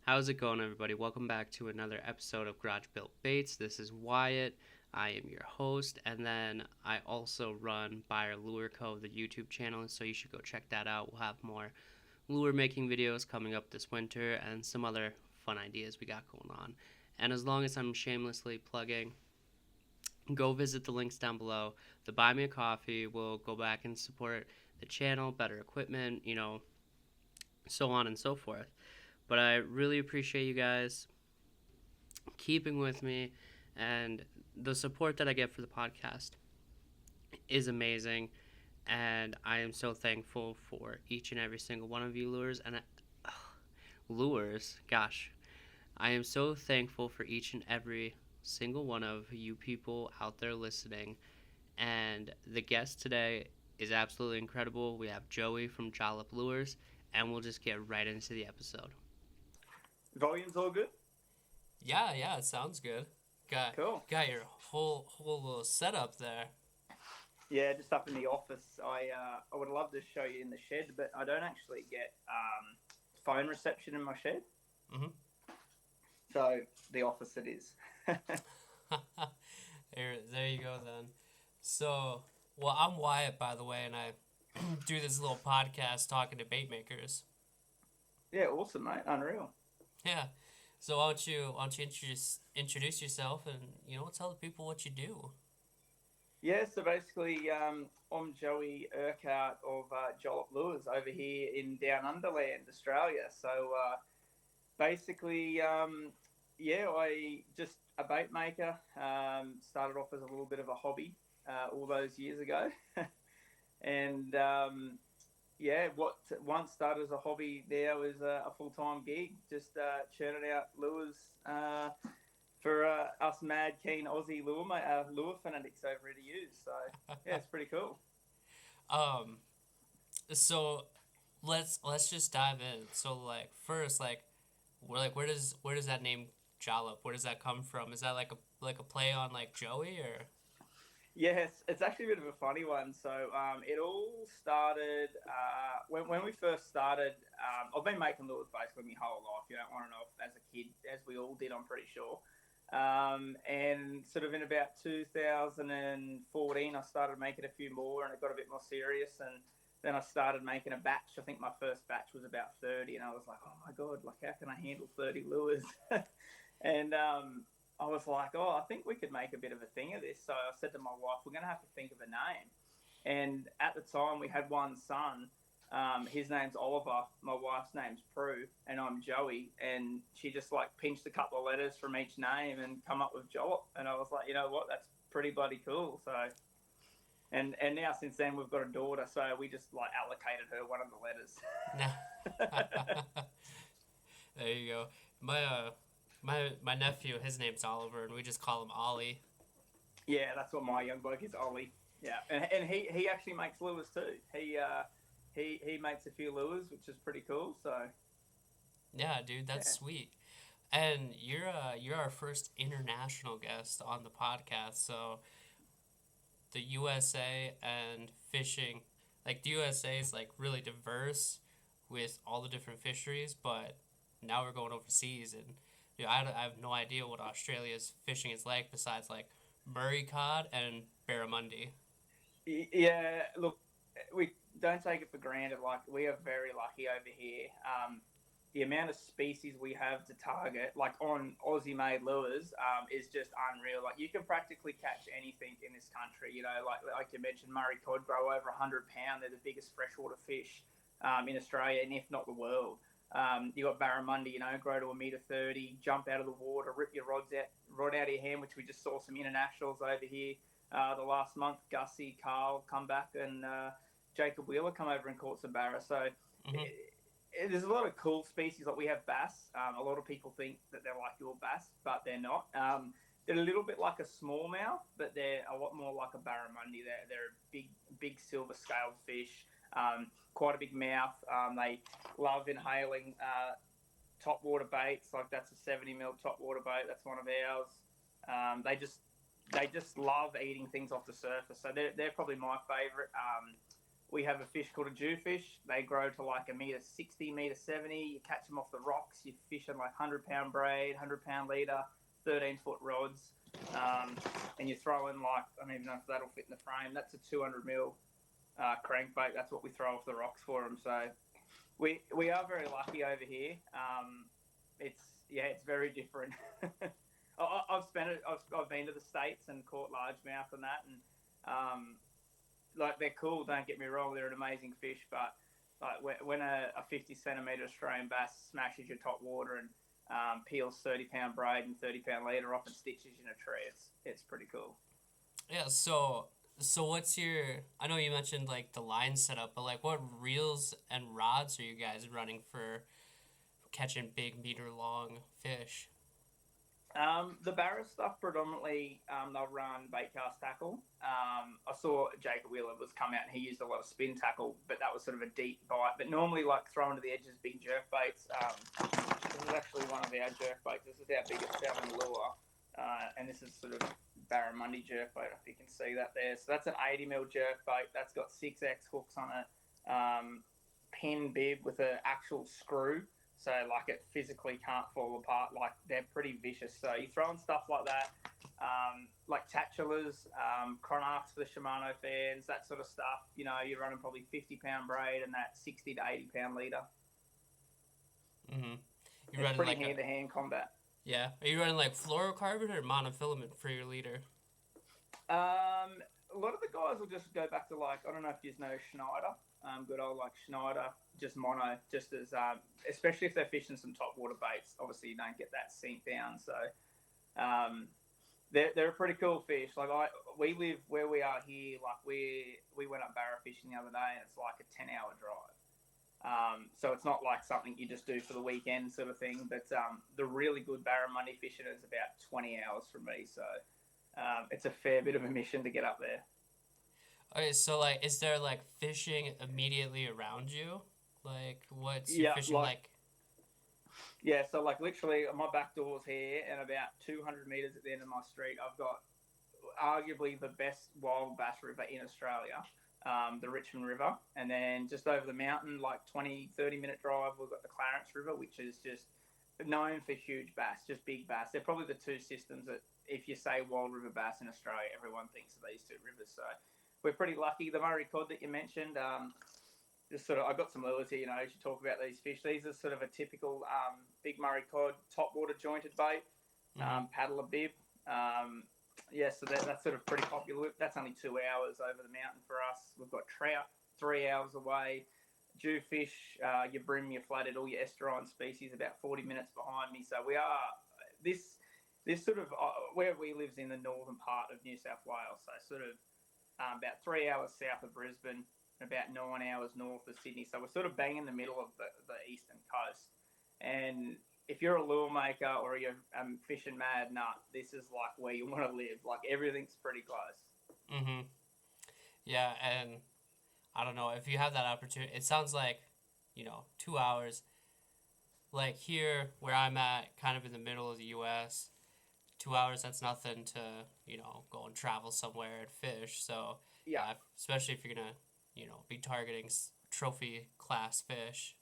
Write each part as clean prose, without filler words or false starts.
How's it going, everybody? Welcome back to another episode of Garage Built Baits. This is Wyatt. I am your host, and then I also run Buyer Lure Co., the YouTube channel, so you should go check that out. We'll have more lure making videos coming up this winter and some other fun ideas we got going on. And as long as I'm shamelessly plugging, go visit the links down below. The Buy Me a Coffee will go back and support the channel, better equipment, so on and so forth. But I really appreciate you guys keeping with me, and the support that I get for the podcast is amazing, and I am so thankful for each and every single one of you lures. Gosh, I am so thankful for each and every single one of you people out there listening. And the guest today is absolutely incredible. We have Joey from Jollip Lures, and we'll just get right into the episode. Volume's all good? Yeah, it sounds good. Cool. Got your whole little setup there. Yeah, just up in the office. I would love to show you in the shed, but I don't actually get phone reception in my shed. Mm-hmm. So the office it is. There you go then. So, well, I'm Wyatt, by the way, and I do this little podcast talking to bait makers. Yeah, awesome, mate. Unreal. Yeah. So why don't you introduce yourself and tell the people what you do. Yeah, so basically, I'm Joey Urquhart of Jollip Lures over here in Down Underland, Australia. So basically, I just a bait maker. Started off as a little bit of a hobby all those years ago, and what once started as a hobby now is a full-time gig, just churning out lures for us mad keen Aussie lure fanatics over here to use. So yeah, it's pretty cool. So let's just dive in. So first, where does that name Jollop, where does that come from? Is that like a play on like Joey, or? Yes, it's actually a bit of a funny one. So it all started when we first started. I've been making lures basically my whole life, on and off as a kid, as we all did, I'm pretty sure. And sort of in about 2014, I started making a few more, and it got a bit more serious. And then I started making a batch. I think my first batch was about 30, and I was like, oh my God, like how can I handle 30 lures? And I was like, I think we could make a bit of a thing of this. So I said to my wife, we're going to have to think of a name. And at the time, we had one son. His name's Oliver. My wife's name's Prue, and I'm Joey. And she just pinched a couple of letters from each name and come up with Jollop. And I was like, you know what? That's pretty bloody cool. So, and now since then we've got a daughter, so we just allocated her one of the letters. There you go. My nephew, his name's Oliver, and we just call him Ollie. Yeah, that's what my young bloke is, Ollie. Yeah, and he actually makes lures too. He makes a few lures, which is pretty cool. So yeah, dude, that's sweet. And you're our first international guest on the podcast. So the USA and fishing, the USA is really diverse with all the different fisheries, but now we're going overseas, and dude, I have no idea what Australia's fishing is like besides Murray cod and barramundi. Yeah, look, we don't take it for granted. We are very lucky over here. The amount of species we have to target, on Aussie-made lures, is just unreal. You can practically catch anything in this country. Like you mentioned, Murray cod grow over 100 pound. They're the biggest freshwater fish in Australia, and if not the world. You got barramundi, grow to 1.30 meters, jump out of the water, rip your rod out of your hand, which we just saw some internationals over here the last month. Gussie, Carl come back, and Jacob Wheeler come over and caught some barra. So there's a lot of cool species. We have bass. A lot of people think that they're like your bass, but they're not. They're a little bit like a smallmouth, but they're a lot more like a barramundi. They're a big silver scaled fish. Quite a big mouth. They love inhaling topwater baits. That's a 70 mil topwater bait. That's one of ours. They just love eating things off the surface. So they're probably my favourite. We have a fish called a jewfish. They grow to like a meter 60, meter 70. You catch them off the rocks. You fish on like 100-pound braid, 100-pound leader, 13-foot rods, and you throw in like, I don't even know if that'll fit in the frame. That's a 200 mil crankbait. That's what we throw off the rocks for them. So we are very lucky over here. It's very different. I've been to the States and caught largemouth and that, and like they're cool. Don't get me wrong, they're an amazing fish, but like when a 50 centimeter Australian bass smashes your top water and peels 30-pound braid and 30-pound leader off and stitches you in a tree, it's pretty cool. Yeah. So what's your? I know you mentioned like the line setup, but like what reels and rods are you guys running for catching big meter long fish? The Barra stuff predominantly, they'll run bait cast tackle. I saw Jacob Wheeler was come out and he used a lot of spin tackle, but that was sort of a deep bite. But normally, like throwing to the edges, big jerk baits. This is actually one of our jerk baits. This is our biggest selling lure, and this is sort of barramundi jerk bait. If you can see that there, so that's an 80 mil jerk bait. That's got 6X hooks on it, pin bib with an actual screw. So, like, it physically can't fall apart. Like, they're pretty vicious. So, you throw in stuff like that, like Tachulas, Chronarchs for the Shimano fans, that sort of stuff. You know, you're running probably 50-pound braid and that 60 to 80-pound leader. Mm-hmm. It's pretty like hand-to-hand combat. Yeah. Are you running, like, fluorocarbon or monofilament for your leader? A lot of the guys will just go back to, like, I don't know if you know Schneider. Good old like Schneider, just mono, just as especially if they're fishing some top water baits. Obviously, you don't get that sink down, so they're a pretty cool fish. Like we live where we are here. Like we went up barra fishing the other day, and it's like a 10-hour drive. So it's not like something you just do for the weekend sort of thing. But the really good barramundi fishing is about 20 hours from me, so it's a fair bit of a mission to get up there. Okay, so like, is there like fishing immediately around you? Like, what's your fishing like? Yeah, so like literally my back door's here, and about 200 meters at the end of my street, I've got arguably the best wild bass river in Australia, the Richmond River, and then just over the mountain, like 20-30 minute drive, we've got the Clarence River, which is just known for huge bass, just big bass. They're probably the two systems that, if you say wild river bass in Australia, everyone thinks of these two rivers. So we're pretty lucky. The Murray cod that you mentioned, just sort of, I've got some lures here, you know, as you talk about these fish. These are sort of a typical big Murray cod, top water jointed bait, paddler bib. So that's sort of pretty popular. That's only 2 hours over the mountain for us. We've got trout 3 hours away. Jewfish, your brim, your flathead, all your estuarine species about 40 minutes behind me. So we are, this sort of, where we live is in the northern part of New South Wales. So sort of about 3 hours south of Brisbane, about 9 hours north of Sydney. So we're sort of bang in the middle of the eastern coast. And if you're a lure maker or you're fishing mad nut, this is like where you want to live. Like everything's pretty close. Mm-hmm. Yeah, and I don't know, if you have that opportunity, it sounds like, 2 hours. Like here, where I'm at, kind of in the middle of the U.S., 2 hours, that's nothing to, go and travel somewhere and fish. So, yeah, especially if you're going to, be targeting trophy class fish.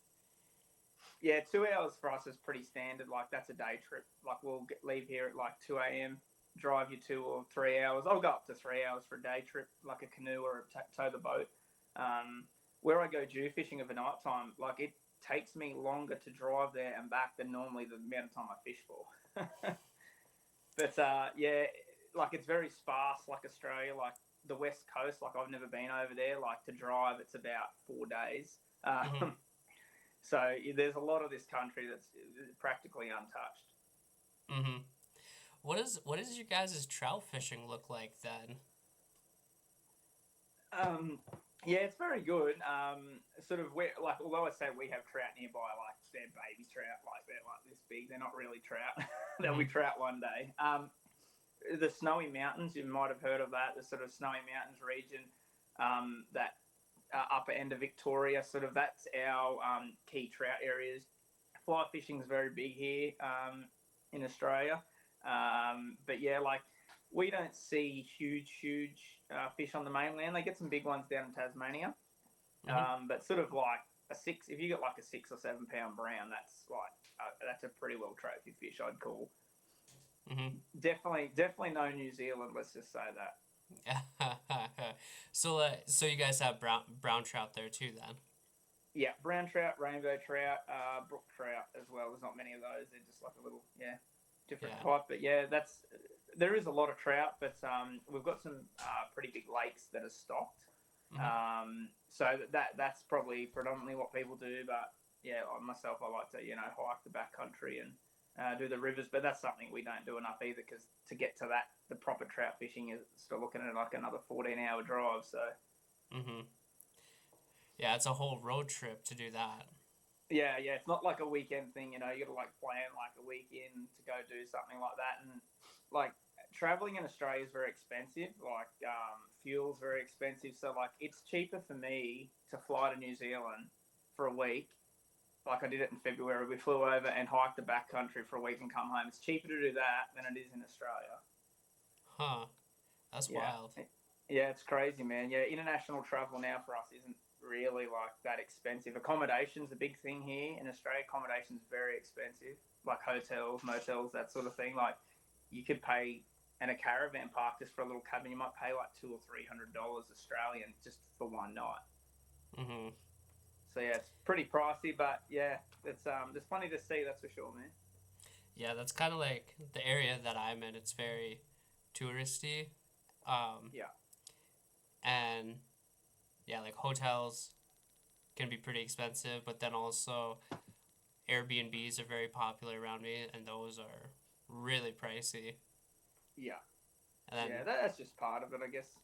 Yeah, 2 hours for us is pretty standard. Like, that's a day trip. Like, we'll leave here at like 2 a.m., drive you 2 or 3 hours. I'll go up to 3 hours for a day trip, like a canoe or tow the boat. Where I go dew fishing of a night time, like, it takes me longer to drive there and back than normally the amount of time I fish for. But like it's very sparse, like Australia, like the West Coast. Like I've never been over there. Like to drive, it's about 4 days. So there's a lot of this country that's practically untouched. Mm-hmm. What does your guys' trout fishing look like then? Yeah, it's very good. Sort of although I say we have trout nearby, like they're baby trout, like they're like this big. They're not really trout. They'll be trout one day. The Snowy Mountains, you might have heard of that. The sort of Snowy Mountains region, that upper end of Victoria. Sort of that's our key trout areas. Fly fishing is very big here in Australia. But yeah, like we don't see huge fish on the mainland. They get some big ones down in Tasmania. But sort of like a 6, if you get like a 6 or 7 pound brown, that's a pretty well trophy fish, I'd call. Definitely no New Zealand. Let's just say that. So you guys have brown trout there too, then? Yeah, brown trout, rainbow trout, brook trout as well. There's not many of those. They're just like a little different type. But yeah, there is a lot of trout, but we've got some pretty big lakes that are stocked. So that's probably predominantly what people do. But yeah, myself, I like to hike the backcountry and do the rivers. But that's something we don't do enough either, because to get to that, the proper trout fishing is still looking at like another 14-hour drive. So. Yeah, it's a whole road trip to do that. Yeah, it's not like a weekend thing, you got to like plan like a weekend to go do something like that. And like traveling in Australia is very expensive. Like fuel's very expensive, so like it's cheaper for me to fly to New Zealand for a week. Like I did it in February. We flew over and hiked the backcountry for a week and come home. It's cheaper to do that than it is in Australia. Huh. That's wild. Yeah, it's crazy, man. Yeah, international travel now for us isn't really like that expensive. Accommodation's a big thing here in Australia. Accommodation's very expensive, like hotels, motels, that sort of thing. Like you could pay in a caravan park just for a little cabin. You might pay like $200 or $300 Australian just for one night. So yeah, it's pretty pricey, but yeah, it's there's plenty to see, that's for sure, man. Yeah, that's kind of like the area that I'm in. It's very touristy. And yeah, like hotels can be pretty expensive, but then also Airbnbs are very popular around me, and those are really pricey. Yeah. And then, that's just part of it, I guess.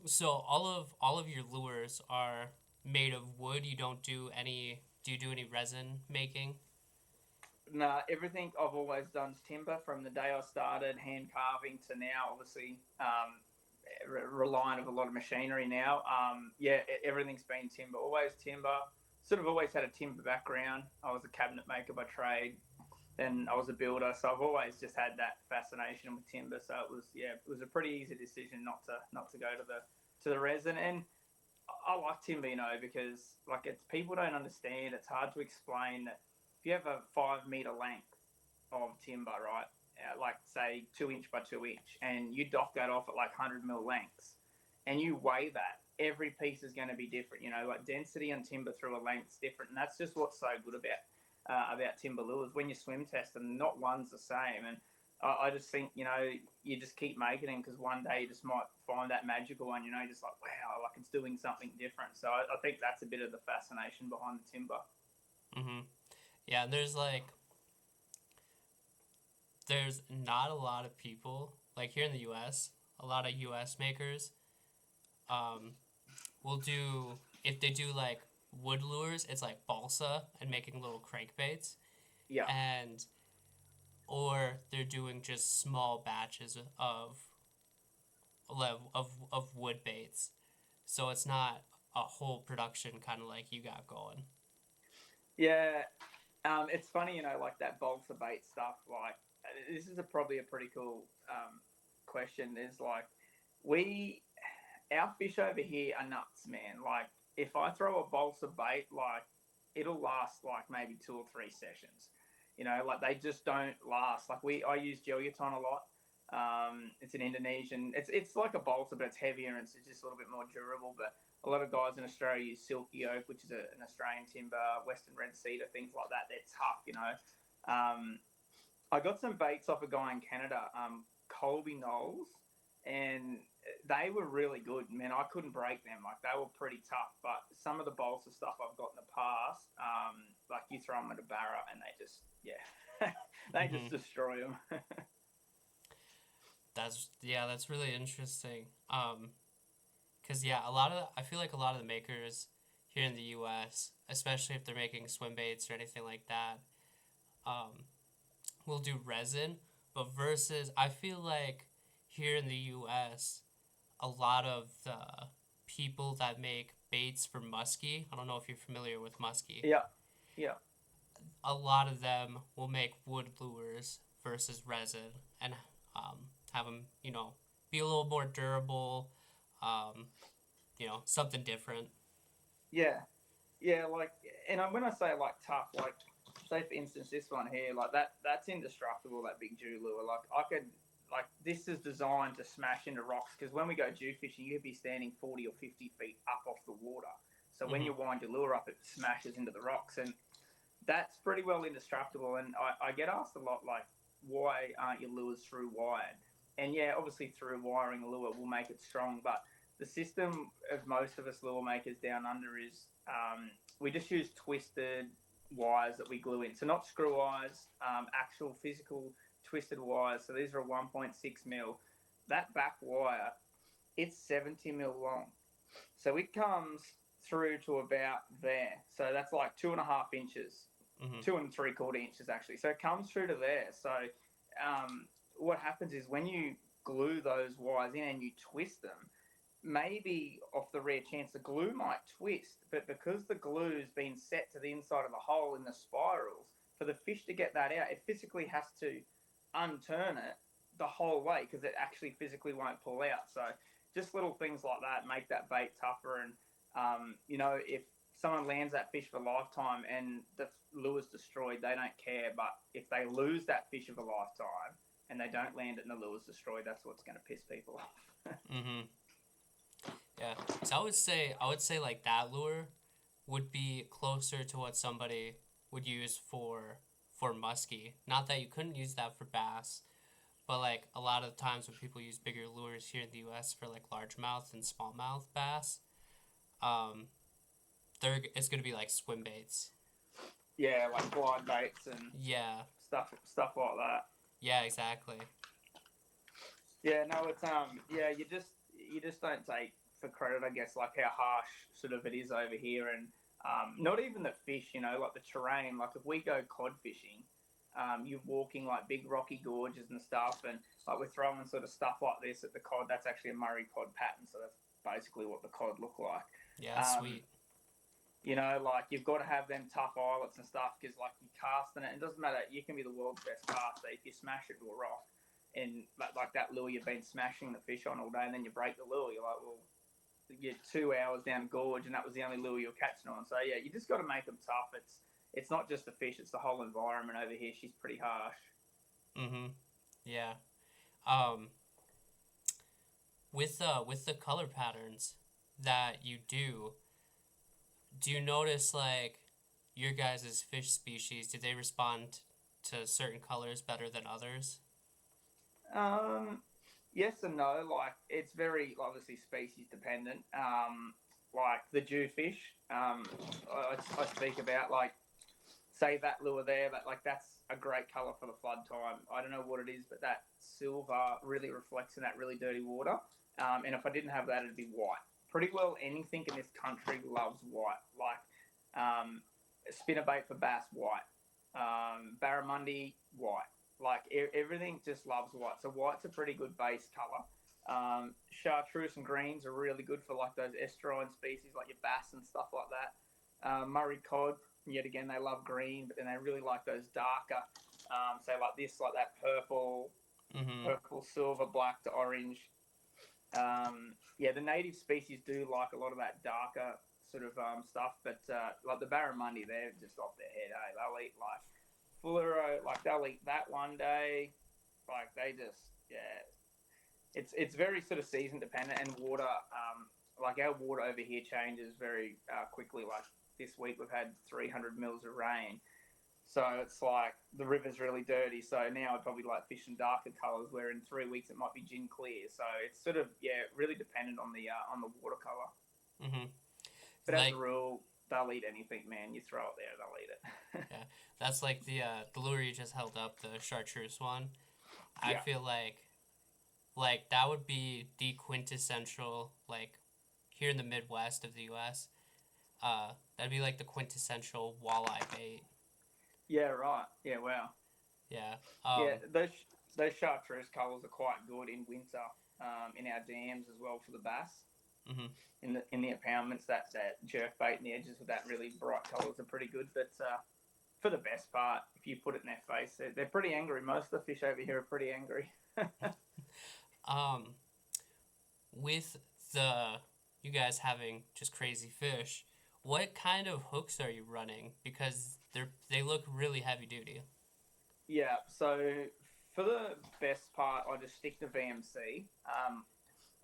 So all of your lures are made of wood. You don't do any. Do you do any resin making? Nah, everything I've always done is timber from the day I started, hand carving to now, obviously, relying on a lot of machinery now. Everything's been timber, always timber. Sort of always had a timber background. I was a cabinet maker by trade, then I was a builder, so I've always just had that fascination with timber. So it was a pretty easy decision not to go to the resin. And I like timber, because like people don't understand. It's hard to explain that. If you have a 5 meter length of timber, right, like say 2 inch by 2 inch, and you dock that off at like 100 mil lengths, and you weigh that, every piece is going to be different. Like density on timber through a length's different, and that's just what's so good about timber lures. When you swim test them, not one's the same. And I just think you just keep making them, because one day you just might find that magical one. Just like, wow, like it's doing something different. So I think that's a bit of the fascination behind the timber. Yeah, there's not a lot of people, like here in the U.S., a lot of U.S. makers will do, if they do like wood lures, it's like balsa and making little crankbaits. Yeah. Or they're doing just small batches of wood baits. So it's not a whole production kind of like you got going. Yeah. It's funny, like that balsa bait stuff. Like, this is probably a pretty cool question. Is like, our fish over here are nuts, man. Like, if I throw a balsa bait, like, it'll last like maybe 2 or 3 sessions. Like they just don't last. Like I use Jellyton a lot. It's an Indonesian. It's like a balsa, but it's heavier and it's just a little bit more durable. But a lot of guys in Australia use Silky Oak, which is an Australian timber, Western Red Cedar, things like that. They're tough, I got some baits off a guy in Canada, Colby Knowles, and they were really good. Man, I couldn't break them. Like, they were pretty tough. But some of the balsa stuff I've got in the past, like you throw them at a barra and they just, they just destroy them. That's really interesting. Because I feel like a lot of the makers here in the U.S., especially if they're making swim baits or anything like that, will do resin. But versus, I feel like here in the U.S., a lot of the people that make baits for muskie, I don't know if you're familiar with muskie. Yeah. A lot of them will make wood lures versus resin and have them, be a little more durable, something different. Yeah, like, and when I say like tough, like say for instance this one here, like that's indestructible. That big Jew lure, like I could, like this is designed to smash into rocks because when we go Jew fishing, you could be standing 40 or 50 feet up off the water. So when you wind your lure up, it smashes into the rocks, and that's pretty well indestructible. And I get asked a lot, like, why aren't your lures through wired? And yeah, obviously through wiring a lure will make it strong, but the system of most of us lure makers down under is we just use twisted wires that we glue in. So not screw wires, actual physical twisted wires. So these are 1.6 mil. That back wire, it's 70 mil long. So it comes through to about there. So that's like 2.5 inches, 2 3/4 inches actually. So it comes through to there. So what happens is when you glue those wires in and you twist them, maybe off the rare chance the glue might twist, but because the glue's been set to the inside of the hole in the spirals, for the fish to get that out, it physically has to unturn it the whole way because it actually physically won't pull out. So just little things like that make that bait tougher. And if someone lands that fish for a lifetime and the lure's destroyed, they don't care. But if they lose that fish of a lifetime and they don't land it and the lure's destroyed, that's what's going to piss people off. Yeah, so I would say like that lure would be closer to what somebody would use for muskie. Not that you couldn't use that for bass, but like a lot of the times when people use bigger lures here in the U.S. for like largemouth and smallmouth bass, it's gonna be like swim baits. Yeah, like glide baits and stuff like that. Yeah, exactly. Yeah, no, it's you just don't take for credit, I guess, like how harsh sort of it is over here, and not even the fish, like the terrain. Like if we go cod fishing, you're walking like big rocky gorges and stuff, and like we're throwing sort of stuff like this at the cod. That's actually a Murray cod pattern, so that's basically what the cod look like. Yeah, sweet. Like you've got to have them tough eyelets and stuff because like you're casting it. It doesn't matter. You can be the world's best caster if you smash it to a rock, and like that lure you've been smashing the fish on all day, and then you break the lure. You're like, well, you're 2 hours down the gorge, and that was the only lure you're catching on. So yeah, you just got to make them tough. It's not just the fish; it's the whole environment over here. She's pretty harsh. Yeah. With the color patterns that you do you notice like your guys' fish species? Do they respond to certain colors better than others? Yes and no. Like it's very obviously species dependent. Like the jewfish, I speak about, like say that lure there, but like that's a great color for the flood time. I don't know what it is, but that silver really reflects in that really dirty water. And if I didn't have that, it'd be white. Pretty well anything in this country loves white. Like spinnerbait for bass, white. Barramundi, white. Like everything just loves white. So white's a pretty good base color. Chartreuse and greens are really good for like those estuarine species, like your bass and stuff like that. Murray cod, yet again, they love green, but then they really like those darker, say like this, like that purple, purple, silver, black to orange. The native species do like a lot of that darker sort of stuff, but like the barramundi, they're just off their head. They'll eat like fluoro, like they'll eat that one day, like they just it's very sort of season dependent, and water. Like our water over here changes very quickly. Like this week we've had 300 mils of rain. So it's like the river's really dirty. So now I'd probably like fishing darker colours, where in 3 weeks it might be gin clear. So it's sort of really dependent on the watercolour. But like, as a rule, they'll eat anything, man. You throw it there, they'll eat it. Yeah, that's like the lure you just held up, the chartreuse one. I feel like that would be the quintessential, like here in the Midwest of the U.S. That'd be like the quintessential walleye bait. Yeah, right. Yeah, wow. Yeah. Those chartreuse colours are quite good in winter, in our dams as well for the bass. In the impoundments, that jerk bait in the edges with that really bright colours are pretty good. But for the best part, if you put it in their face, they're pretty angry. Most of the fish over here are pretty angry. With the you guys having just crazy fish, what kind of hooks are you running? Because they look really heavy duty. Yeah, so for the best part, I just stick to VMC.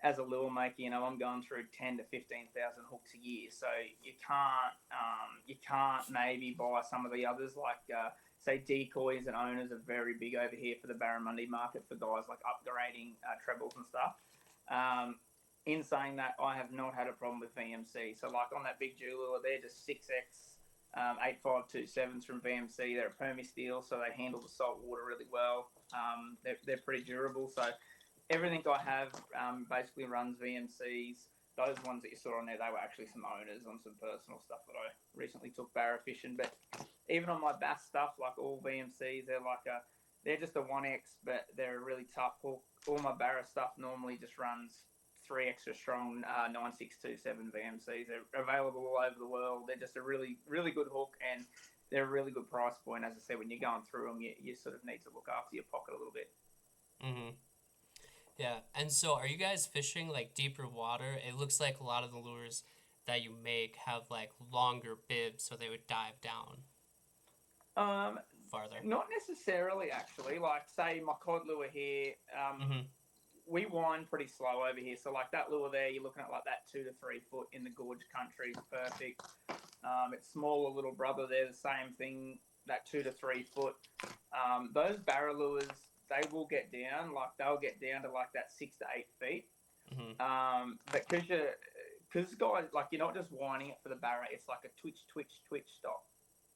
As a lure maker, I'm going through 10 to 15,000 hooks a year, so you can't maybe buy some of the others like say decoys and owners are very big over here for the barramundi market for guys like upgrading trebles and stuff. In saying that, I have not had a problem with VMC. So like on that big jewel lure, they're just 6X 8527s from VMC. They're a permy steel, so they handle the salt water really well. They're pretty durable. So everything I have basically runs VMCs. Those ones that you saw on there, they were actually some owners on some personal stuff that I recently took barra fishing. But even on my bass stuff, like all VMCs, they're just a 1X, but they're a really tough hook. All my barra stuff normally just runs 3 extra strong 9627 VMCs. They're available all over the world. They're just a really, really good hook, and they're a really good price point. As I said, when you're going through them, you sort of need to look after your pocket a little bit. Mm-hmm. Yeah, and so are you guys fishing like deeper water? It looks like a lot of the lures that you make have like longer bibs, so they would dive down farther. Not necessarily, actually. Like, say, my cod lure here, we wind pretty slow over here. So, like, that lure there, you're looking at like that 2 to 3 foot in the gorge country is perfect. Its smaller little brother there, the same thing, that 2 to 3 foot. Those barra lures, they will get down. Like, they'll get down to like that 6 to 8 feet. But because guys, like, you're not just winding it for the barra, it's like a twitch stop.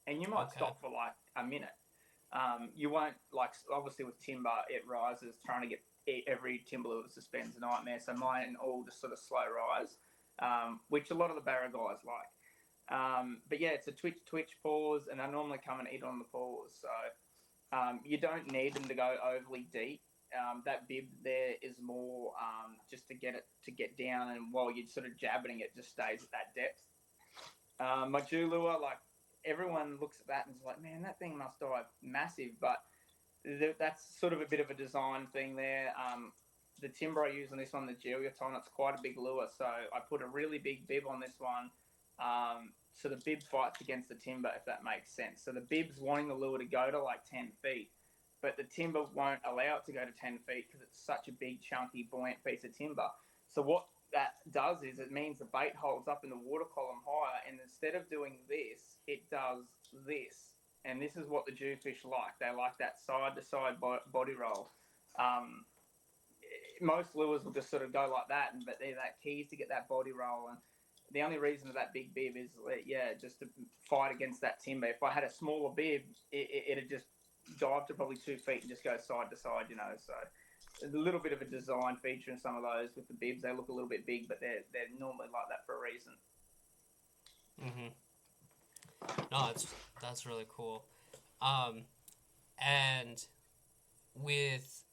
And you might stop for like a minute. You won't, like, obviously with timber, it rises. Trying to get every timber lure to suspend's a nightmare. So mine all just sort of slow rise, which a lot of the barra guys like. But yeah, it's a twitch pause, and I normally come and eat on the pause. So you don't need them to go overly deep. That bib there is more just to get it to get down, and while you're sort of jabbing it, just stays at that depth. My Jew lure, like, everyone looks at that and is like, man, that thing must dive massive, but that's sort of a bit of a design thing there. The timber I use on this one, the Geoton, it's quite a big lure, so I put a really big bib on this one. So the bib fights against the timber, if that makes sense. So the bib's wanting the lure to go to like 10 feet, but the timber won't allow it to go to 10 feet because it's such a big, chunky, buoyant piece of timber. So what that does is it means the bait holds up in the water column higher, and instead of doing this, it does this. And this is what the Jewfish like. They like that side-to-side body roll. Most lures will just sort of go like that, but they're that keys to get that body roll. And the only reason for that big bib is, just to fight against that timber. If I had a smaller bib, it'd just dive to probably 2 feet and just go side to side, So a little bit of a design feature in some of those with the bibs. They look a little bit big, but they're normally like that for a reason. No, that's really cool. And with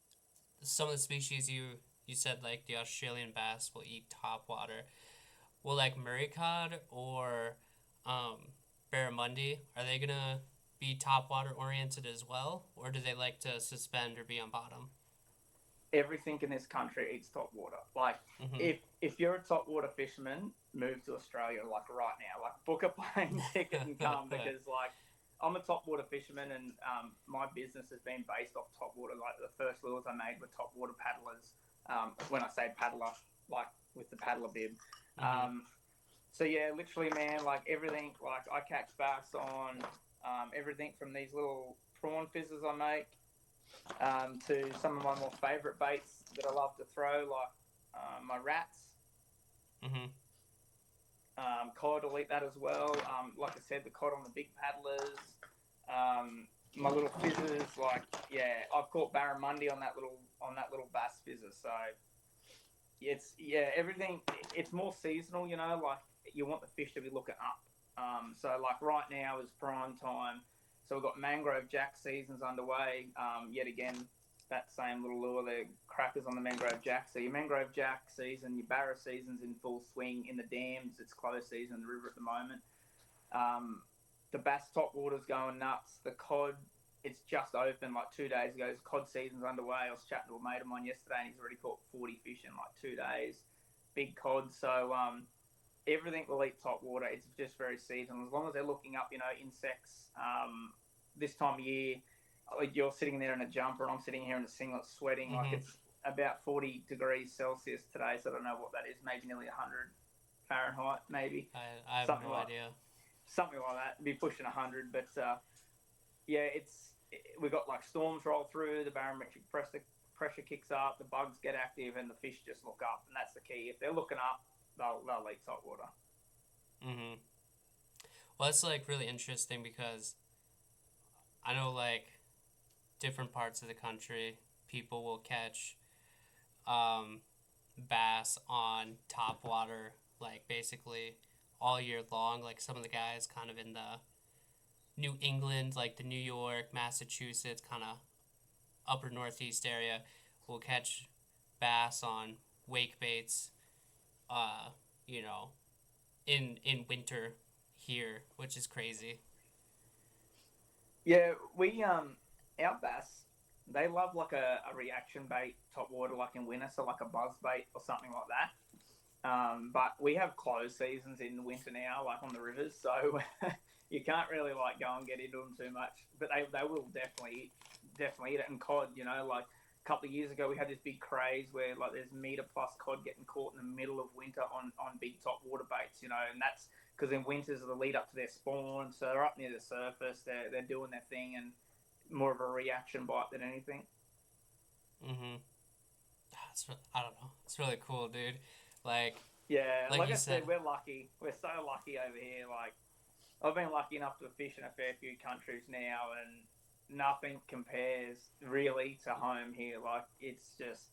some of the species you said, like the Australian bass will eat topwater. Will like Murray cod or barramundi, are they gonna be topwater oriented as well, or do they like to suspend or be on bottom? Everything in this country eats top water. Like, if you're a top water fisherman, move to Australia like right now. Like, book a plane ticket and come, because like I'm a top water fisherman, and my business has been based off top water. Like, the first lures I made were top water paddlers. When I say paddler, like with the paddler bib. So yeah, literally, man, like everything. Like, I catch bass on everything from these little prawn fizzes I make. To some of my more favourite baits that I love to throw, like my rats. Cod will eat that as well. Like I said, the cod on the big paddlers. My little fizzers, I've caught barramundi on that little bass fizzer. So it's everything. It's more seasonal, like you want the fish to be looking up. So like right now is prime time. So we've got mangrove jack seasons underway. Yet again, that same little lure, the crackers on the mangrove jack. So your mangrove jack season, your barra season's in full swing. In the dams, it's closed season in the river at the moment. The bass top water's going nuts. The cod, it's just open like 2 days ago. Cod season's underway. I was chatting to a mate of mine yesterday, and he's already caught 40 fish in like 2 days. Big cod. So everything will eat top water. It's just very seasonal. As long as they're looking up, insects. This time of year, like you're sitting there in a jumper and I'm sitting here in a singlet sweating. Like it's about 40 degrees Celsius today, so I don't know what that is. Maybe nearly 100 Fahrenheit, maybe. I have no idea. Something like that. It'd be pushing 100, but yeah, we got like storms roll through. The barometric pressure kicks up. The bugs get active, and the fish just look up, and that's the key. If they're looking up, they'll eat salt water. Well, it's like really interesting because I know like different parts of the country, people will catch bass on top water, like basically all year long. Like some of the guys kind of in the New England, like the New York, Massachusetts, kind of upper northeast area, will catch bass on wake baits, in winter here, which is crazy. Yeah, we our bass, they love like a reaction bait top water, like in winter, so like a buzz bait or something like that. But we have closed seasons in the winter now, like on the rivers, so you can't really like go and get into them too much. But they will definitely eat it. And cod, like a couple of years ago we had this big craze where like there's meter plus cod getting caught in the middle of winter on big top water baits, and that's because in winters are the lead up to their spawn, so they're up near the surface, they're doing their thing, and more of a reaction bite than anything. I don't know. It's really cool, dude. Like I you said, we're lucky. We're so lucky over here. Like I've been lucky enough to fish in a fair few countries now, and nothing compares really to home here. Like it's just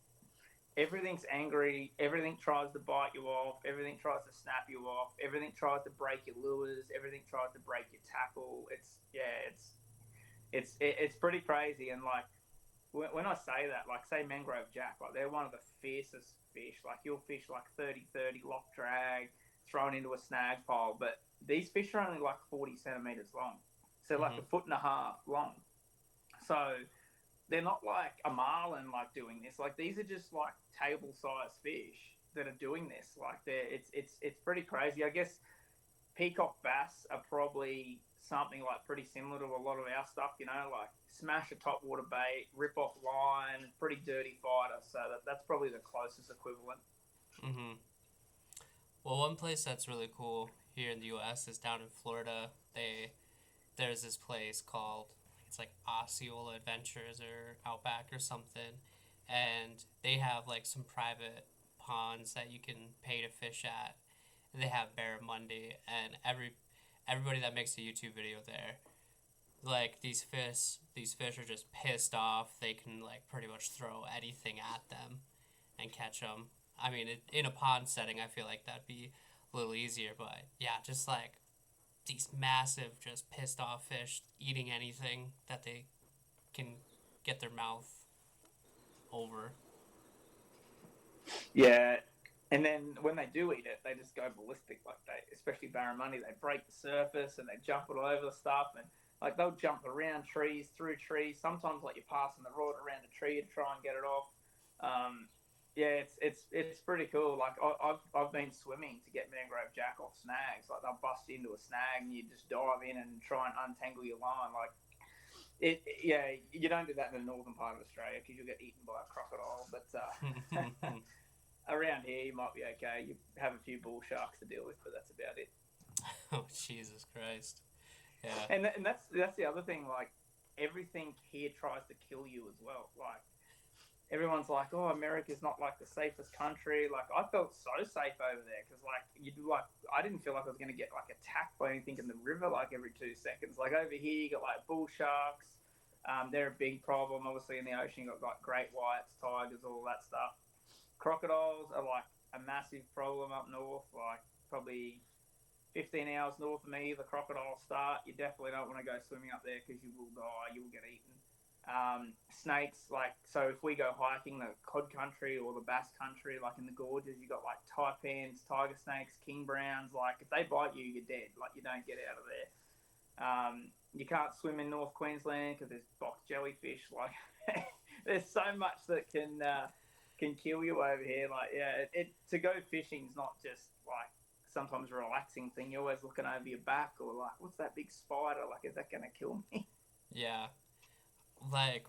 everything's angry. Everything tries to bite you off. Everything tries to snap you off. Everything tries to break your lures. Everything tries to break your tackle. It's pretty crazy. And like when I say that, like say mangrove jack, like they're one of the fiercest fish. Like you'll fish like 30-30 lock drag thrown into a snag pile, but these fish are only like 40 centimeters long, so like a foot and a half long. So they're not like a marlin like doing this. Like these are just like table sized fish that are doing this. Like it's pretty crazy. I guess peacock bass are probably something like pretty similar to a lot of our stuff. Like smash a top water bait, rip off line, pretty dirty fighter. So that's probably the closest equivalent. Well, one place that's really cool here in the U.S. is down in Florida. There's this place called, it's like Osceola Adventures or Outback or something, and they have like some private ponds that you can pay to fish at. They have barramundi, and everybody that makes a YouTube video there, like these fish are just pissed off. They can like pretty much throw anything at them and catch them. I mean, in a pond setting, I feel like that'd be a little easier, but yeah, just like these massive, just pissed off fish eating anything that they can get their mouth over. Yeah, and then when they do eat it, they just go ballistic. Like especially barramundi, they break the surface and they jump all over the stuff, and like they'll jump around trees, through trees. Sometimes like you're passing the rod around a tree to try and get it off. Yeah, it's pretty cool. Like I've been swimming to get mangrove jack off snags. Like they'll bust into a snag and you just dive in and try and untangle your line. Like you don't do that in the northern part of Australia because you'll get eaten by a crocodile. But around here you might be okay. You have a few bull sharks to deal with, but that's about it. Oh Jesus Christ! Yeah, and that's the other thing. Like everything here tries to kill you as well. Like. Everyone's like, oh, America's not like the safest country. Like I felt so safe over there because I didn't feel like I was going to get like attacked by anything in the river like every 2 seconds. Like over here, you got like bull sharks. They're a big problem. Obviously in the ocean, you got like great whites, tigers, all that stuff. Crocodiles are like a massive problem up north. Like probably 15 hours north of me, the crocodiles start. You definitely don't want to go swimming up there because you will die. You will get eaten. Snakes, like, so if we go hiking the cod country or the bass country, like in the gorges, you got like taipans, tiger snakes, king browns. Like if they bite you, you're dead. Like you don't get out of there. You can't swim in North Queensland because there's box jellyfish. Like there's so much that can kill you over here. Like to go fishing is not just like sometimes relaxing thing. You're always looking over your back, or like, what's that big spider? Like, is that gonna kill me? Yeah. Like,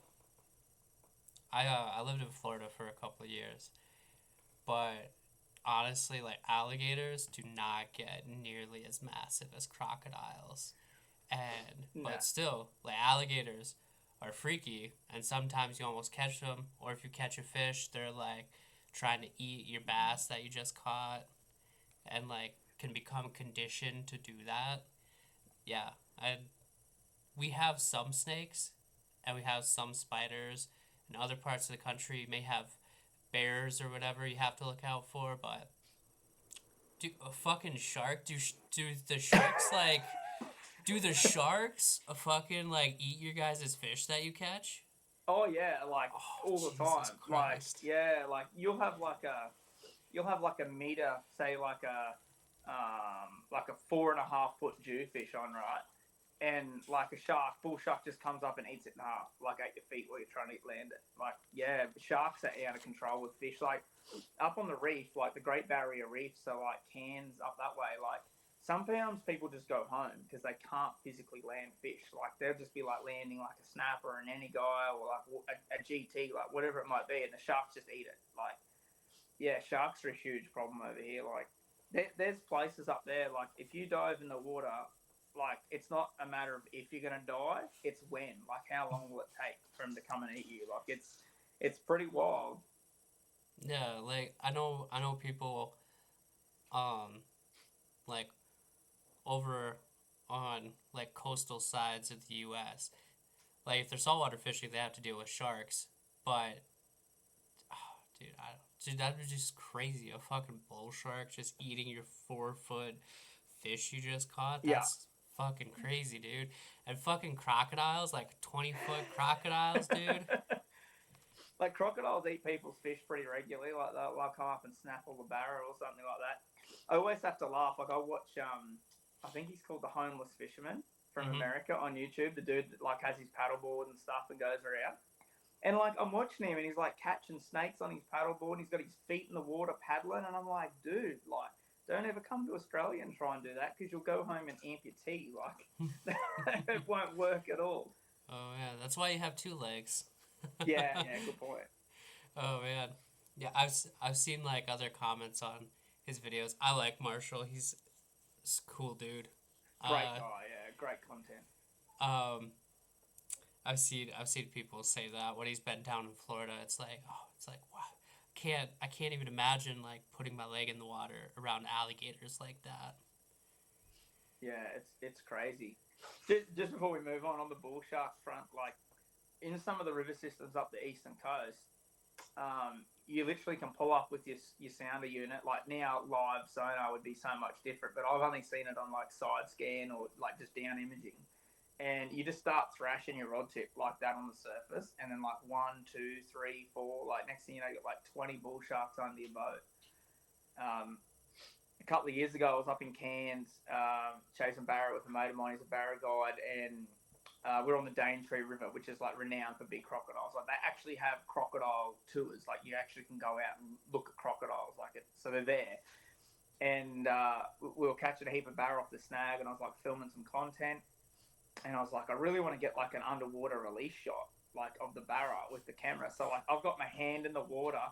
I lived in Florida for a couple of years, but honestly, like, alligators do not get nearly as massive as crocodiles. And No. but still, like, alligators are freaky, and sometimes you almost catch them, or if you catch a fish, they're like trying to eat your bass that you just caught, and like can become conditioned to do that. Yeah, and we have some snakes, and we have some spiders. In other parts of the country, may have bears or whatever you have to look out for, but do a fucking shark? Do the sharks like? Do the sharks fucking like eat your guys' fish that you catch? Oh yeah, like Oh, all the Jesus time. Like Christ. yeah, like you'll have like a meter, say like a 4.5 foot jewfish on, right? And like a shark, bull shark just comes up and eats it in half, like at your feet while you're trying to land it. Like, yeah, sharks are out of control with fish. Like up on the reef, like the Great Barrier Reef, so like Cairns up that way, like sometimes people just go home because they can't physically land fish. Like they'll just be like landing like a snapper, an any guy, or like a GT, like whatever it might be, and the sharks just eat it. Like, yeah, sharks are a huge problem over here. Like, there's places up there, like if you dive in the water, like it's not a matter of if you're gonna die, it's when. Like, how long will it take for him to come and eat you? Like, it's pretty wild. Yeah, like I know people um like over on like coastal sides of the US. Like if they're saltwater fishing they have to deal with sharks. But dude, that was just crazy. A fucking bull shark just eating your 4 foot fish you just caught. Yeah. That's fucking crazy, dude. And fucking crocodiles, like 20 foot crocodiles, dude. Like crocodiles eat people's fish pretty regularly. Like they'll come up and snaffle the barrow or something like that. I always have to laugh. Like I watch, I think he's called the Homeless Fisherman from Mhm. America on YouTube. The dude that like has his paddleboard and stuff and goes around. And like I'm watching him and he's like catching snakes on his paddleboard. And he's got his feet in the water paddling, and I'm like, dude, like don't ever come to Australia and try and do that because you'll go home and amputee. Like it won't work at all. Oh yeah, that's why you have 2 legs. Yeah, good point. Oh man, yeah. I've seen like other comments on his videos. I like Marshall. He's a cool dude. Great guy, yeah, great content. Um, I've seen people say that when he's been down in Florida. It's like wow, I can't even imagine like putting my leg in the water around alligators like that. Yeah, it's crazy. Just before we move on the bull shark front, like in some of the river systems up the eastern coast, you literally can pull up with your sounder unit. Like now, live sonar would be so much different, but I've only seen it on like side scan or like just down imaging. And you just start thrashing your rod tip like that on the surface, and then like 1, 2, 3, 4, like next thing you know, you got like 20 bull sharks under your boat. A couple of years ago, I was up in Cairns chasing barra with a mate of mine. He's a barra guide, and we're on the Daintree River, which is like renowned for big crocodiles. Like they actually have crocodile tours. Like you actually can go out and look at crocodiles. So they're there. And we were catching a heap of barra off the snag, and I was like filming some content. And I was like, I really want to get like an underwater release shot, like of the barra with the camera. So like I've got my hand in the water,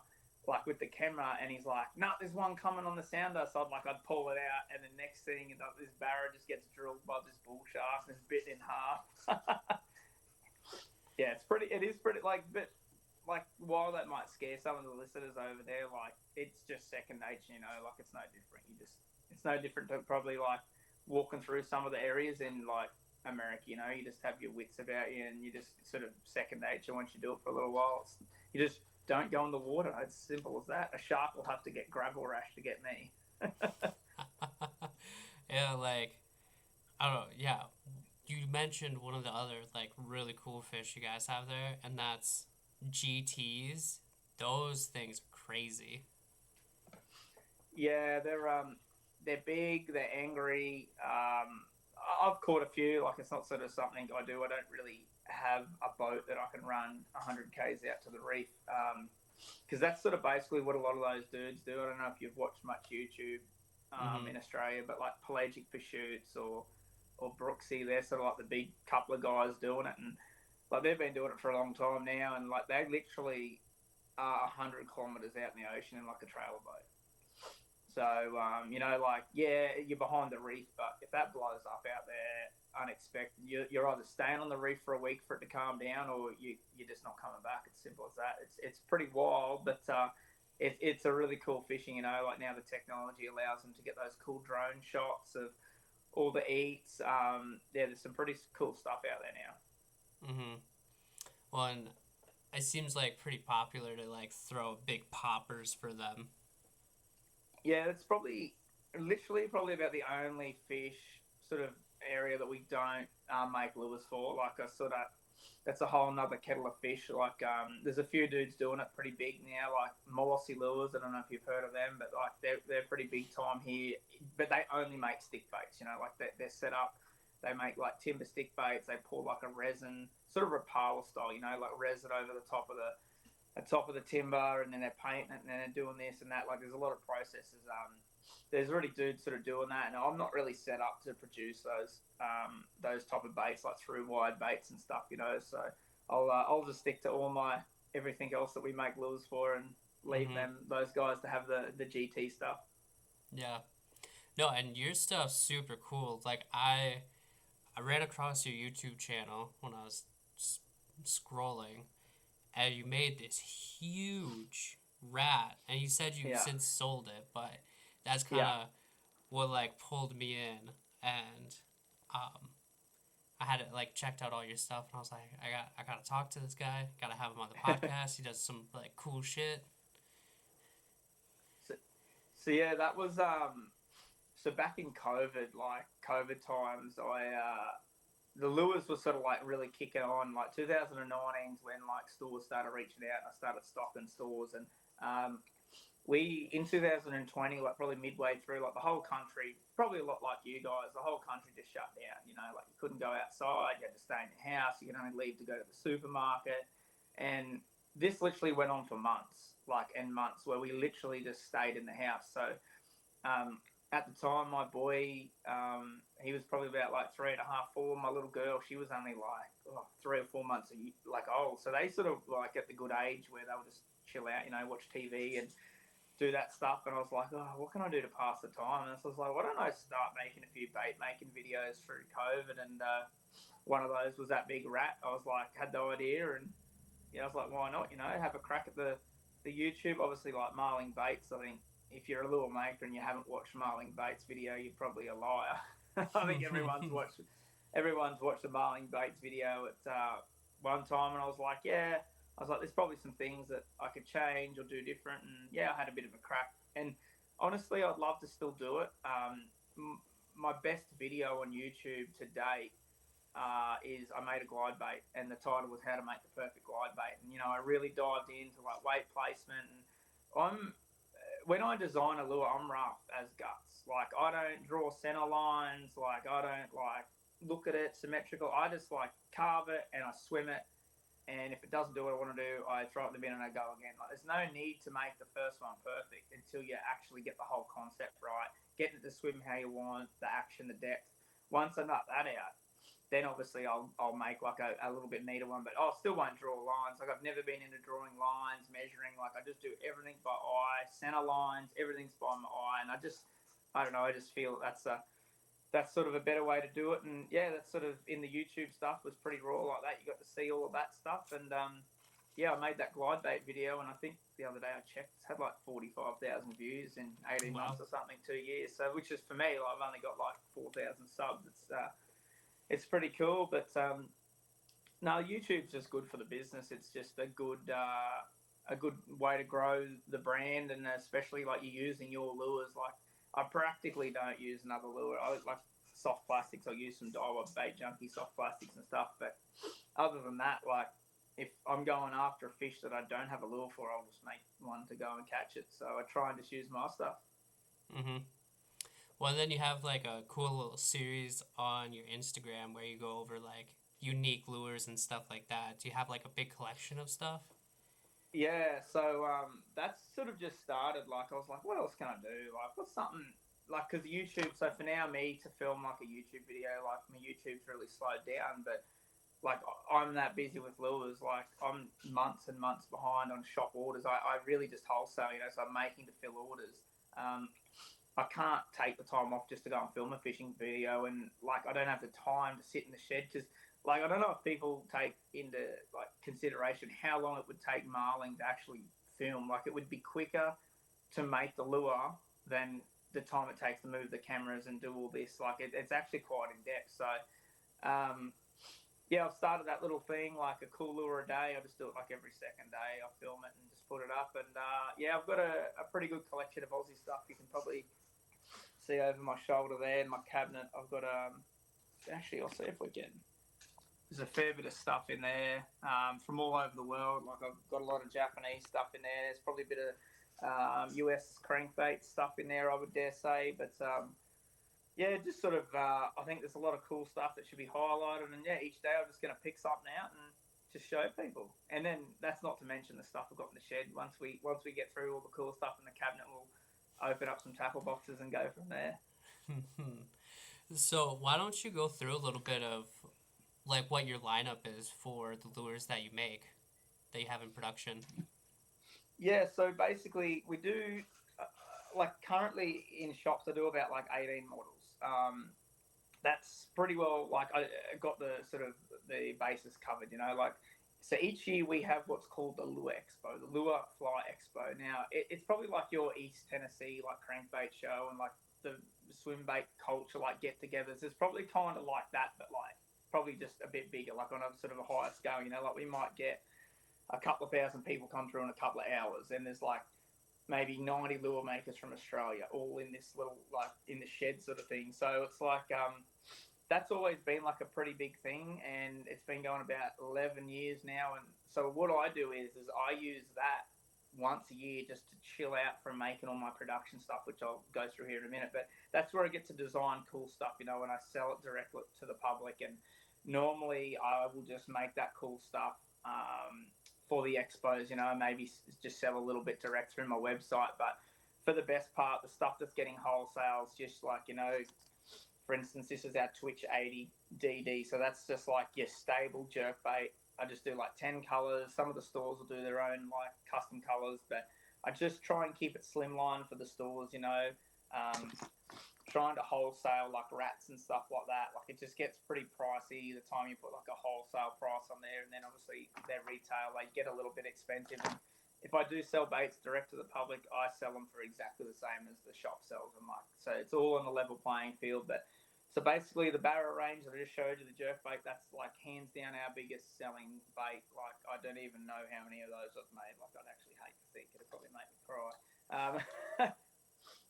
like with the camera, and he's like, "No, there's one coming on the sounder." So I'd pull it out, and the next thing, this barra just gets drilled by this bull shark and is bitten in half. Yeah, it is pretty like, but like while that might scare some of the listeners over there, like it's just second nature, like it's no different. It's no different to probably like walking through some of the areas in like America, you just have your wits about you, and you just sort of second nature once you do it for a little while. You just don't go in the water. It's simple as that. A shark will have to get gravel rash to get me. Yeah, like I don't know. Yeah, you mentioned one of the other like really cool fish you guys have there, and that's GTs. Those things are crazy. Yeah, they're big. They're angry. I've caught a few. Like it's not sort of something I do. I don't really have a boat that I can run 100 k's out to the reef, because that's sort of basically what a lot of those dudes do. I don't know if you've watched much YouTube Mm-hmm. in Australia, but like Pelagic Pursuits or Brooksy, they're sort of like the big couple of guys doing it, and like they've been doing it for a long time now, and like they literally are 100 kilometers out in the ocean in like a trailer boat. So like you're behind the reef, but if that blows up out there unexpected, you're either staying on the reef for a week for it to calm down, or you're just not coming back. It's simple as that. It's pretty wild, but it's a really cool fishing. Like now the technology allows them to get those cool drone shots of all the eats. There's some pretty cool stuff out there now. Mm-hmm. Well, and it seems like pretty popular to like throw big poppers for them. Yeah, it's probably about the only fish sort of area that we don't make lures for. Like that's a whole nother kettle of fish. Like there's a few dudes doing it pretty big now, like Molossi Lures. I don't know if you've heard of them, but like they're pretty big time here. But they only make stick baits. Like they're set up. They make like timber stick baits. They pour like a resin, sort of Rapala style. Like resin over the top of the timber, and then they're painting it, and then they're doing this and that. Like there's a lot of processes. There's already dudes sort of doing that, and I'm not really set up to produce those type of baits like through wide baits and stuff. So I'll just stick to all my everything else that we make lures for, and leave Mm-hmm. those guys to have the GT stuff. Yeah. No, and your stuff's super cool. Like I ran across your YouTube channel when I was scrolling, and you made this huge rat, and you said you Yeah, since sold it, but that's kind yeah. of what like pulled me in, and um, I had it like checked out all your stuff, and I was like, I gotta talk to this guy, gotta have him on the podcast. He does some like cool shit. so, so yeah, that was so back in COVID, like COVID times, I the lures were sort of like really kicking on. Like 2019 is when like stores started reaching out, and I started stocking stores, and we in 2020, like probably midway through, like the whole country, probably a lot like you guys, the whole country just shut down. Like you couldn't go outside, you had to stay in your house, you could only leave to go to the supermarket, and this literally went on for months, like and months, where we literally just stayed in the house. So um, at the time, my boy, he was probably about like 3.5, 4. My little girl, she was only like 3 or 4 months like old. So they sort of like at the good age where they would just chill out, watch TV and do that stuff. And I was like, oh, what can I do to pass the time? And so I was like, why don't I start making a few bait making videos through COVID? And one of those was that big rat. I was like, had the idea, and I was like, why not? Have a crack at the YouTube. Obviously, like marling baits. I think if you're a lure maker and you haven't watched marling baits video, you're probably a liar. I think everyone's watched the marling baits video at one time, and I was like, yeah. I was like, there's probably some things that I could change or do different, and yeah, I had a bit of a crack. And honestly, I'd love to still do it. My best video on YouTube to date is I made a glide bait, and the title was "How to Make the Perfect Glide Bait." And I really dived into like weight placement, and I'm when I design a lure, I'm rough as guts. Like I don't draw center lines. Like I don't like look at it symmetrical. I just like carve it and I swim it. And if it doesn't do what I want to do, I throw it in the bin and I go again. Like there's no need to make the first one perfect until you actually get the whole concept right, get it to swim how you want, the action, the depth. Once I nut that out, then obviously I'll make like a little bit neater one, but I still won't draw lines. Like I've never been into drawing lines, measuring. Like I just do everything by eye, center lines, everything's by my eye, and I don't know. I just feel that's sort of a better way to do it. And yeah, that's sort of in the YouTube stuff was pretty raw like that. You got to see all of that stuff. And yeah, I made that glide bait video, and I think the other day I checked, it's had like 45,000 views in 18 Wow. months or something, 2 years. So which is for me, like I've only got like 4,000 subs. It's pretty cool, but no, YouTube's just good for the business. It's just a good way to grow the brand, and especially like you're using your lures. Like I practically don't use another lure. I like soft plastics. I'll use some Daiwa Bait Junkie soft plastics and stuff. But other than that, like if I'm going after a fish that I don't have a lure for, I'll just make one to go and catch it. So I try and just use my stuff. Mm-hmm. Well, then you have like a cool little series on your Instagram where you go over like unique lures and stuff like that. Do you have like a big collection of stuff? Yeah, so that's sort of just started. Like I was like, what else can I do? Like, what's something like, because YouTube, so for now, me to film like a YouTube video, like my YouTube's really slowed down, but like I'm that busy with lures, like I'm months and months behind on shop orders. I really just wholesale, you know, so I'm making to fill orders. I can't take the time off just to go and film a fishing video, and like I don't have the time to sit in the shed because, like, I don't know if people take into like consideration how long it would take marling to actually film. Like, it would be quicker to make the lure than the time it takes to move the cameras and do all this. Like, it's actually quite in depth. So, yeah, I've started that little thing, like a cool lure a day. I just do it like every second day. I film it and just put it up. And yeah, I've got a pretty good collection of Aussie stuff. You can probably see over my shoulder there in my cabinet. I've got actually, I'll see if we can. There's a fair bit of stuff in there from all over the world. Like, I've got a lot of Japanese stuff in there. There's probably a bit of US crankbait stuff in there, I would dare say. But yeah, just sort of, I think there's a lot of cool stuff that should be highlighted. And yeah, each day I'm just going to pick something out and just show people. And then that's not to mention the stuff I've got in the shed. Once we get through all the cool stuff in the cabinet, we'll open up some tackle boxes and go from there. So why don't you go through a little bit of like what your lineup is for the lures that you make, that you have in production? Yeah, so basically we do, like currently in shops, I do about like 18 models. That's pretty well, like I got the sort of the basis covered, you know, like, so each year we have what's called the Lure Expo, the Lure Fly Expo. Now, it's probably like your East Tennessee, like crankbait show and like the swim bait culture, like get-togethers. It's probably kind of like that, but like probably just a bit bigger, like on a sort of a higher scale, you know, like we might get a couple of thousand people come through in a couple of hours, and there's like maybe 90 lure makers from Australia, all in this little, like, in the shed sort of thing. So it's like, that's always been like a pretty big thing, and it's been going about 11 years now. And so what I do is I use that once a year just to chill out from making all my production stuff, which I'll go through here in a minute. But that's where I get to design cool stuff, you know, when I sell it directly to the public. And normally I will just make that cool stuff for the expos, you know, maybe just sell a little bit direct through my website. But for the best part, the stuff that's getting wholesales, just like, you know, for instance, this is our Twitch 80 DD. So that's just like your stable jerkbait. I just do like 10 colours. Some of the stores will do their own like custom colours, but I just try and keep it slimline for the stores, you know, trying to wholesale like rats and stuff like that. Like, it just gets pretty pricey the time you put like a wholesale price on there, and then obviously their retail, they get a little bit expensive. And if I do sell baits direct to the public, I sell them for exactly the same as the shop sells them. Like, so it's all on the level playing field. But so basically the Barra range that I just showed you, the jerk bait, that's like hands down our biggest selling bait. Like, I don't even know how many of those I've made. Like, I'd actually hate to think. It'd probably make me cry.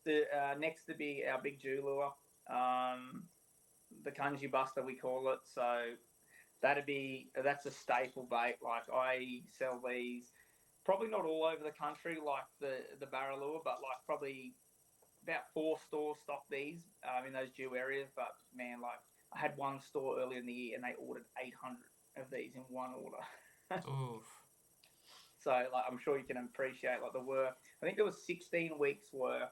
The next to be our big Jew lure, the Kunji Buster we call it. So that's a staple bait. Like, I sell these probably not all over the country like the Barra lure, but like probably about 4 stores stock these in those Jew areas. But man, like, I had one store earlier in the year and they ordered 800 of these in one order. Oof. So like, I'm sure you can appreciate like the work. I think there was 16 weeks work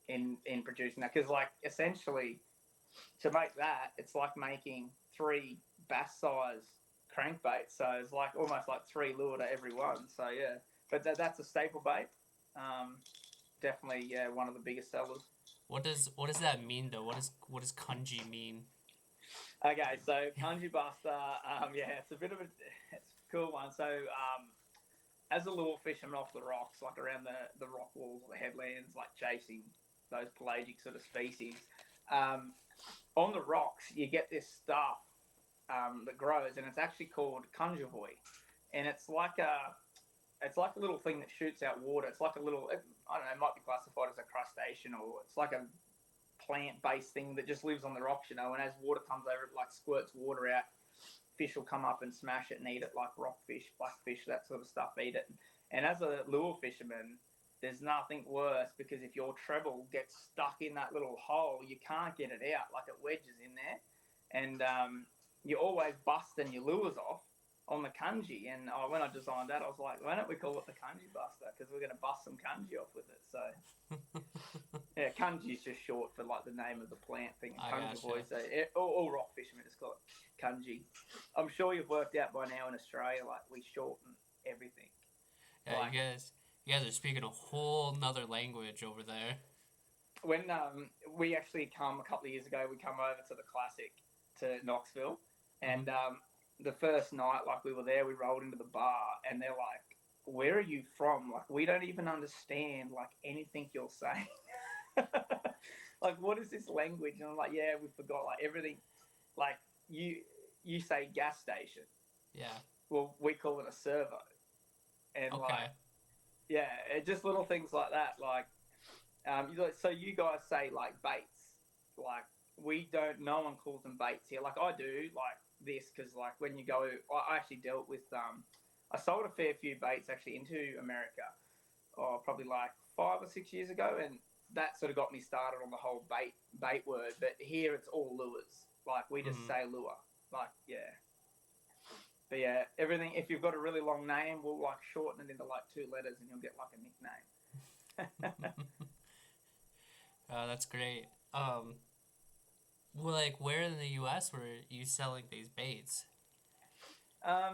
in producing that, because like essentially to make that, it's like making 3 bass size crankbaits. So it's like almost like 3 lure to every one. So yeah, but that's a staple bait. Definitely, yeah, one of the biggest sellers. What does that mean though? What does kanji mean? Okay, so Kanji Buster, yeah, it's a cool one. So as a lure fisherman off the rocks, like around the rock walls or the headlands, like chasing those pelagic sort of species, on the rocks you get this stuff that grows, and it's actually called kunjavoi, and it's like a little thing that shoots out water. It's like a little, I don't know, it might be classified as a crustacean, or it's like a plant-based thing that just lives on the rocks, you know, and as water comes over it, like squirts water out, fish will come up and smash it and eat it, like rockfish, blackfish, that sort of stuff, eat it. And as a lure fisherman, there's nothing worse, because if your treble gets stuck in that little hole, you can't get it out, like it wedges in there, and you're always busting your lures off, on the kanji. And when I designed that, I was like, why don't we call it the Kanji Buster? Because we're going to bust some kanji off with it. So yeah, kanji is just short for like the name of the plant thing. Kanji boys, all rock fishermen just call it kanji. I'm sure you've worked out by now in Australia, like we shorten everything. Yeah, like, you guys are speaking a whole nother language over there. When we actually come a couple of years ago, we come over to the Classic to Knoxville, and the first night, like we were there, we rolled into the bar, and they're like, "Where are you from? Like, we don't even understand like anything you're saying. Like, what is this language?" And I'm like, "Yeah, we forgot like everything. Like you say gas station. Yeah. Well, we call it a servo, and like, yeah, just little things like that, like." So you guys say like baits, like we don't. No one calls them baits here. Like I do, like this, because like when you go, I actually dealt with. I sold a fair few baits actually into America, probably like 5 or 6 years ago, and that sort of got me started on the whole bait word. But here it's all lures. Like we just say lure. Like yeah. But yeah, everything. If you've got a really long name, we'll like shorten it into like 2 letters, and you'll get like a nickname. That's great. Well, like, where in the U.S. were you selling these baits? I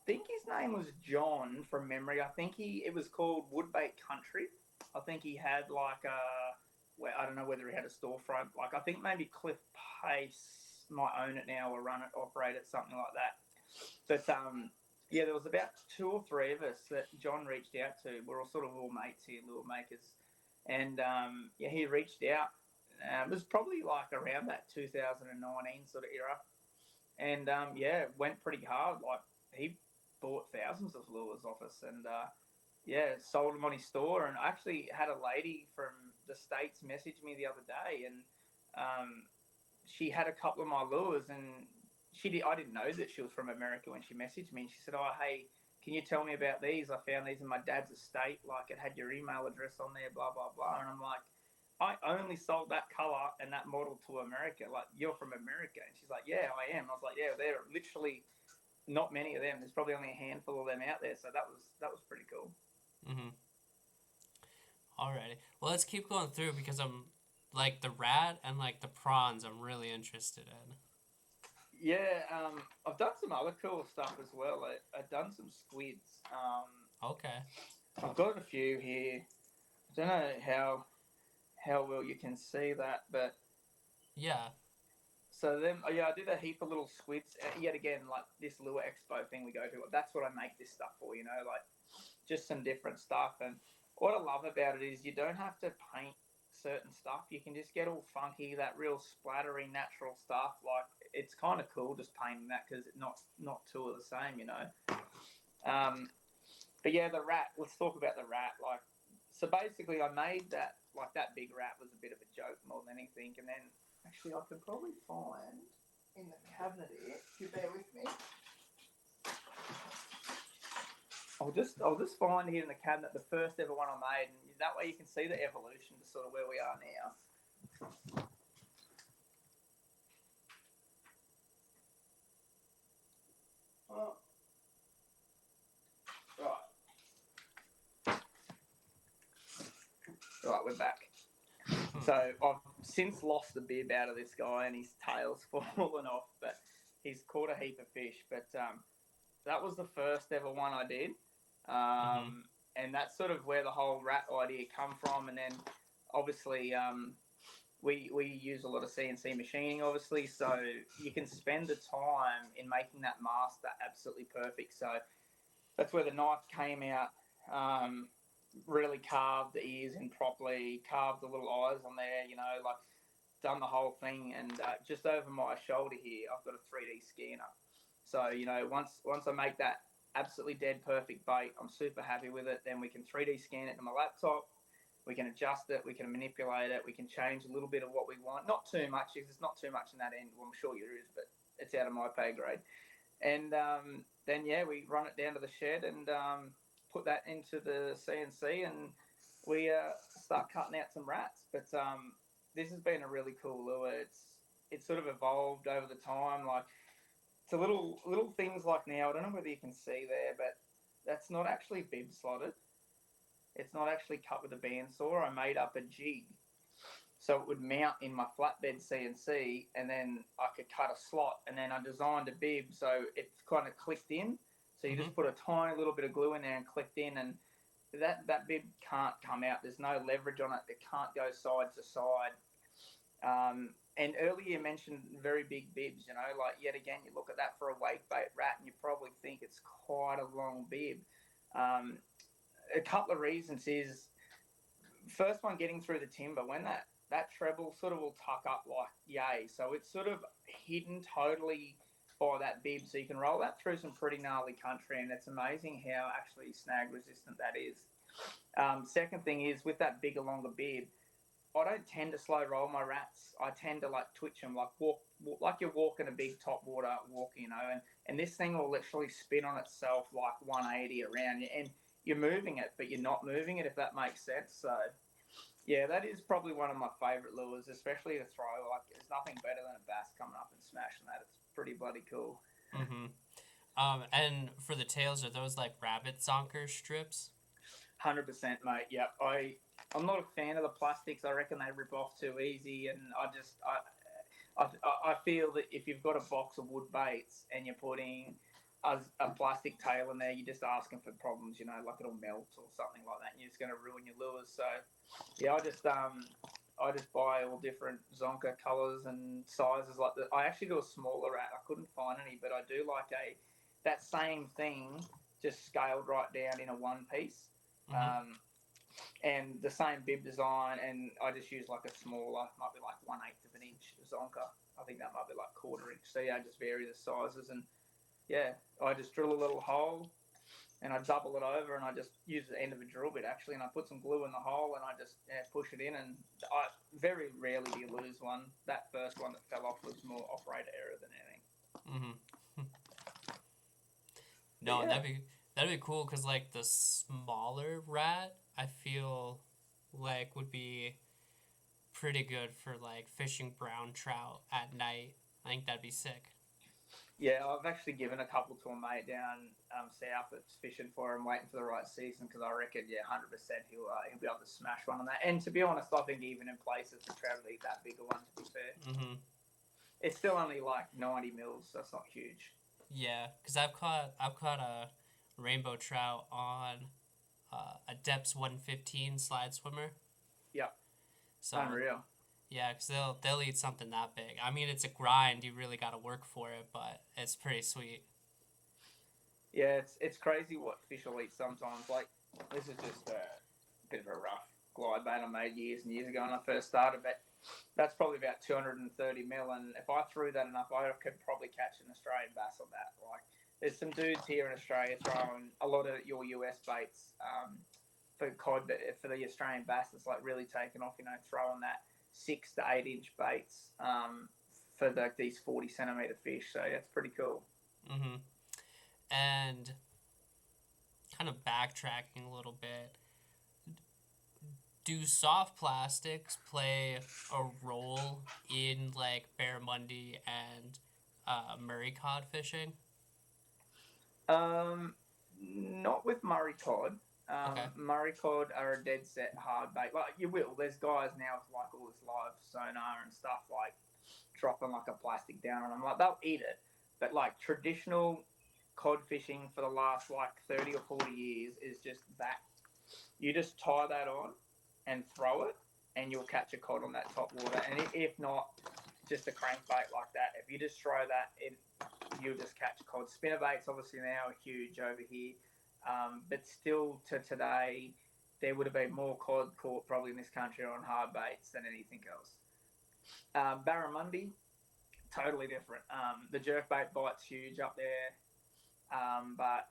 think his name was John from memory. I think it was called Woodbait Country. I think he had like I don't know whether he had a storefront. Like I think maybe Cliff Pace might own it now or run it, operate it, something like that. But yeah, there was about 2 or 3 of us that John reached out to. We're all sort of all mates here, lure makers. And yeah, he reached out. It was probably like around that 2019 sort of era. And yeah, went pretty hard. Like he bought thousands of lures off us, and yeah, sold them on his store. And I actually had a lady from the States message me the other day, and she had a couple of my lures, and I didn't know that she was from America when she messaged me. And she said, "Oh, hey, can you tell me about these? I found these in my dad's estate. Like it had your email address on there, blah, blah, blah." And I'm like, "I only sold that color and that model to America. Like you're from America." And she's like, "Yeah, I am." I was like, "Yeah, there are literally not many of them. There's probably only a handful of them out there." So that was pretty cool. Alrighty. Well, let's keep going through because I'm like the rat and like the prawns I'm really interested in. Yeah, I've done some other cool stuff as well. I've done some squids. Okay. I've got a few here. I don't know how well you can see that, but yeah. So then, yeah, I did a heap of little squids. Yet again, like this lure expo thing we go to. That's what I make this stuff for. Like just some different stuff. And what I love about it is you don't have to paint certain stuff. You can just get all funky, that real splattery, natural stuff. Like it's kind of cool just painting that because it's not two are the same. But yeah, the rat. Let's talk about the rat. Like, so basically, I made that like that big rat was a bit of a joke more than anything, and then. Actually, I can probably find in the cabinet here. If you bear with me, I'll just find here in the cabinet the first ever one I made, and that way you can see the evolution to sort of where we are now. Oh. Right, we're back. So I've since lost the bib out of this guy, and his tail's fallen off. But he's caught a heap of fish. But that was the first ever one I did, and that's sort of where the whole rat idea come from. And then obviously we use a lot of CNC machining, obviously, so you can spend the time in making that master absolutely perfect. So that's where the knife came out. Really carved the ears in properly, carved the little eyes on there, like done the whole thing. And just over my shoulder here, I've got a 3D scanner. So, once I make that absolutely dead perfect bait, I'm super happy with it. Then we can 3D scan it to my laptop. We can adjust it. We can manipulate it. We can change a little bit of what we want. Not too much, because there's not too much in that end. Well, I'm sure there is, but it's out of my pay grade. And then, yeah, we run it down to the shed and put that into the CNC, and we start cutting out some rats. But this has been a really cool lure. It's sort of evolved over the time. Like It's a little things like now. I don't know whether you can see there, but that's not actually bib slotted. It's not actually cut with a bandsaw. I made up a jig so it would mount in my flatbed CNC, and then I could cut a slot, and then I designed a bib so it's kind of clicked in. So you just put a tiny little bit of glue in there and clicked in, and that bib can't come out. There's no leverage on it. It can't go side to side. And earlier you mentioned very big bibs, like yet again, you look at that for a wake bait rat and you probably think it's quite a long bib. A couple of reasons is, first one, getting through the timber, when that treble sort of will tuck up like yay. So it's sort of hidden totally by that bib. So you can roll that through some pretty gnarly country, and it's amazing how actually snag resistant that is. Second thing is, with that bigger, longer bib, I don't tend to slow roll my rats. I tend to like twitch them, like walk like you're walking a big top water walk, and this thing will literally spin on itself like 180 around you, and you're moving it, but you're not moving it, if that makes sense. So yeah, that is probably one of my favourite lures, especially to throw. Like, there's nothing better than a bass coming up and smashing that. It's pretty bloody cool. And for the tails, are those like rabbit zonker strips? 100%, mate. Yep. I'm not a fan of the plastics. I reckon they rip off too easy, and I feel that if you've got a box of wood baits and you're putting a plastic tail in there, you're just asking for problems. Like it'll melt or something like that, and you're just going to ruin your lures. So yeah, I just buy all different zonker colours and sizes. Like I actually do a smaller rat. I couldn't find any, but I do like that same thing just scaled right down in a one piece. And the same bib design, and I just use like a smaller, might be like 1/8 of an inch zonker. I think that might be like 1/4 inch. So yeah, I just vary the sizes, and yeah, I just drill a little hole, and I double it over, and I just use the end of a drill bit actually, and I put some glue in the hole, and I just push it in, and I very rarely do you lose one. That first one that fell off was more operator error than anything. No, yeah. that'd be cool, because like the smaller rat, I feel like would be pretty good for like fishing brown trout at night. I think that'd be sick. Yeah, I've actually given a couple to a mate down south that's fishing for him, waiting for the right season, because I reckon, 100% he'll be able to smash one on that. And to be honest, I think even in places the trout will eat that bigger one, to be fair. It's still only like 90 mils, so it's not huge. Yeah, because I've caught a rainbow trout on a Depths 115 slide swimmer. Yep. So, unreal. Yeah, because they'll eat something that big. I mean, it's a grind. You really got to work for it, but it's pretty sweet. Yeah, it's crazy what fish will eat sometimes. Like, this is just a bit of a rough glide bait I made years and years ago when I first started, but that's probably about 230 mil, and if I threw that enough, I could probably catch an Australian bass on that. Like, there's some dudes here in Australia throwing a lot of your US baits for cod, for the Australian bass that's like really taken off, throwing that 6 to 8 inch baits for these 40 centimeter fish. So that's pretty cool. And kind of backtracking a little bit, do soft plastics play a role in like barramundi and Murray cod fishing? Not with Murray cod. Okay. Murray cod are a dead set hard bait. Like, you will. There's guys now with like all this live sonar and stuff, like dropping like a plastic down on them. Like, they'll eat it. But like traditional cod fishing for the last like 30 or 40 years is just that. You just tie that on and throw it, and you'll catch a cod on that top water. And if not, just a crankbait like that. If you just throw that in, you'll just catch cod. Spinnerbaits obviously now are huge over here. But still to today, there would have been more cod caught probably in this country on hard baits than anything else. Barramundi, totally different. The jerkbait bite's huge up there. But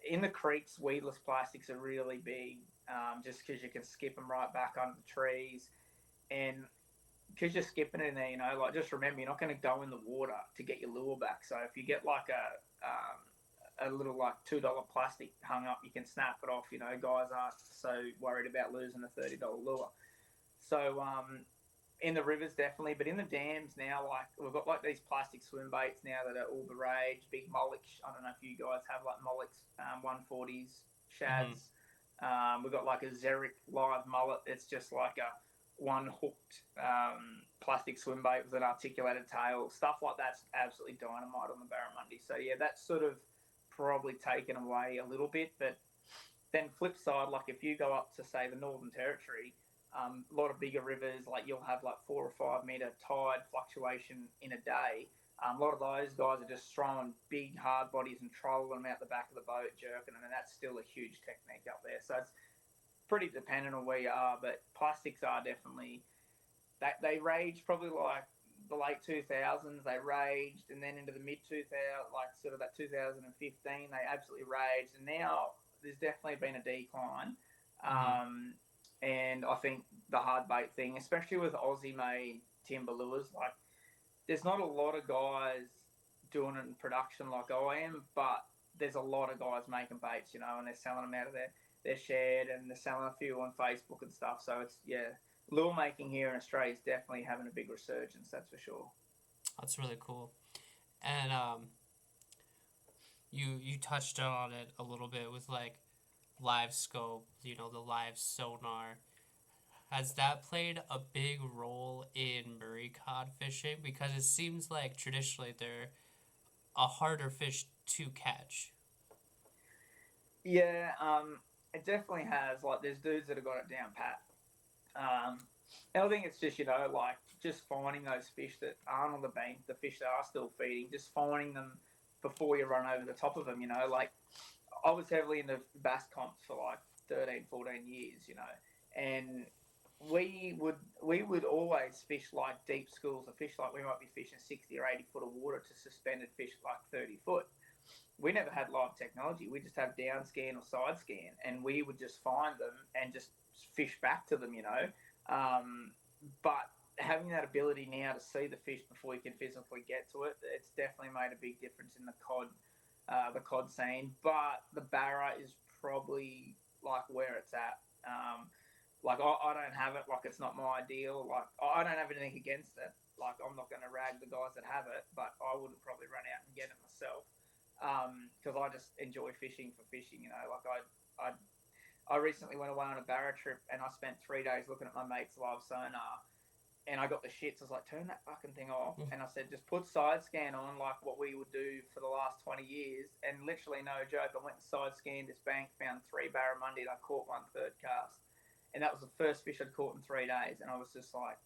in the creeks, weedless plastics are really big, just because you can skip them right back under the trees. And because you're skipping it in there, like, just remember, you're not going to go in the water to get your lure back. So if you get like a little like $2 plastic hung up, you can snap it off. Guys aren't so worried about losing a $30 lure. So in the rivers definitely, but in the dams now, like we've got like these plastic swim baits now that are all the rage. Big mullet. I don't know if you guys have like mullets, 140s, Mm-hmm. shads. We've got like a Xeric live mullet. It's just like a one hooked plastic swim bait with an articulated tail. Stuff like that's absolutely dynamite on the barramundi. So yeah, that's sort of probably taken away a little bit. But then flip side, like if you go up to say the Northern Territory, a lot of bigger rivers, like you'll have like 4 or 5 meter tide fluctuation in a day. A lot of those guys are just throwing big hard bodies and trolling them out the back of the boat, jerking them, and that's still a huge technique up there. So it's pretty dependent on where you are, but plastics are definitely that they raged probably like the late 2000s. They raged, and then into the mid 2000s, like sort of that 2015, they absolutely raged, and now there's definitely been a decline. Mm-hmm. And I think the hard bait thing, especially with Aussie made timber lures, like there's not a lot of guys doing it in production like I am, but there's a lot of guys making baits, and they're selling them out of their shed, and they're selling a few on Facebook and stuff. So it's, yeah, lure making here in Australia is definitely having a big resurgence, that's for sure. That's really cool. And you touched on it a little bit with like live scope, the live sonar. Has that played a big role in Murray cod fishing? Because it seems like traditionally they're a harder fish to catch. Yeah, it definitely has. Like, there's dudes that have got it down pat. Um, and I think it's just, like just finding those fish that aren't on the bank, the fish that are still feeding, just finding them before you run over the top of them, Like, I was heavily into bass comps for like 13, 14 years, and we would always fish like deep schools of fish, like we might be fishing 60 or 80 foot of water to suspended fish like 30 foot. We never had live technology. We just have down scan or side scan, and we would just find them and just fish back to them. But having that ability now to see the fish before you can physically get to it, it's definitely made a big difference in the cod scene. But the barra is probably like where it's at. Like I don't have it. Like it's not my ideal. Like I don't have anything against it. Like I'm not going to rag the guys that have it, but I wouldn't probably run out and get it myself because I just enjoy fishing for fishing. Like I recently went away on a barra trip and I spent 3 days looking at my mate's live sonar. And I got the shits. I was like, turn that fucking thing off. And I said, just put side scan on like what we would do for the last 20 years. And literally, no joke, I went and side scanned this bank, found 3 barramundi, and I caught one third cast. And that was the first fish I'd caught in 3 days. And I was just like,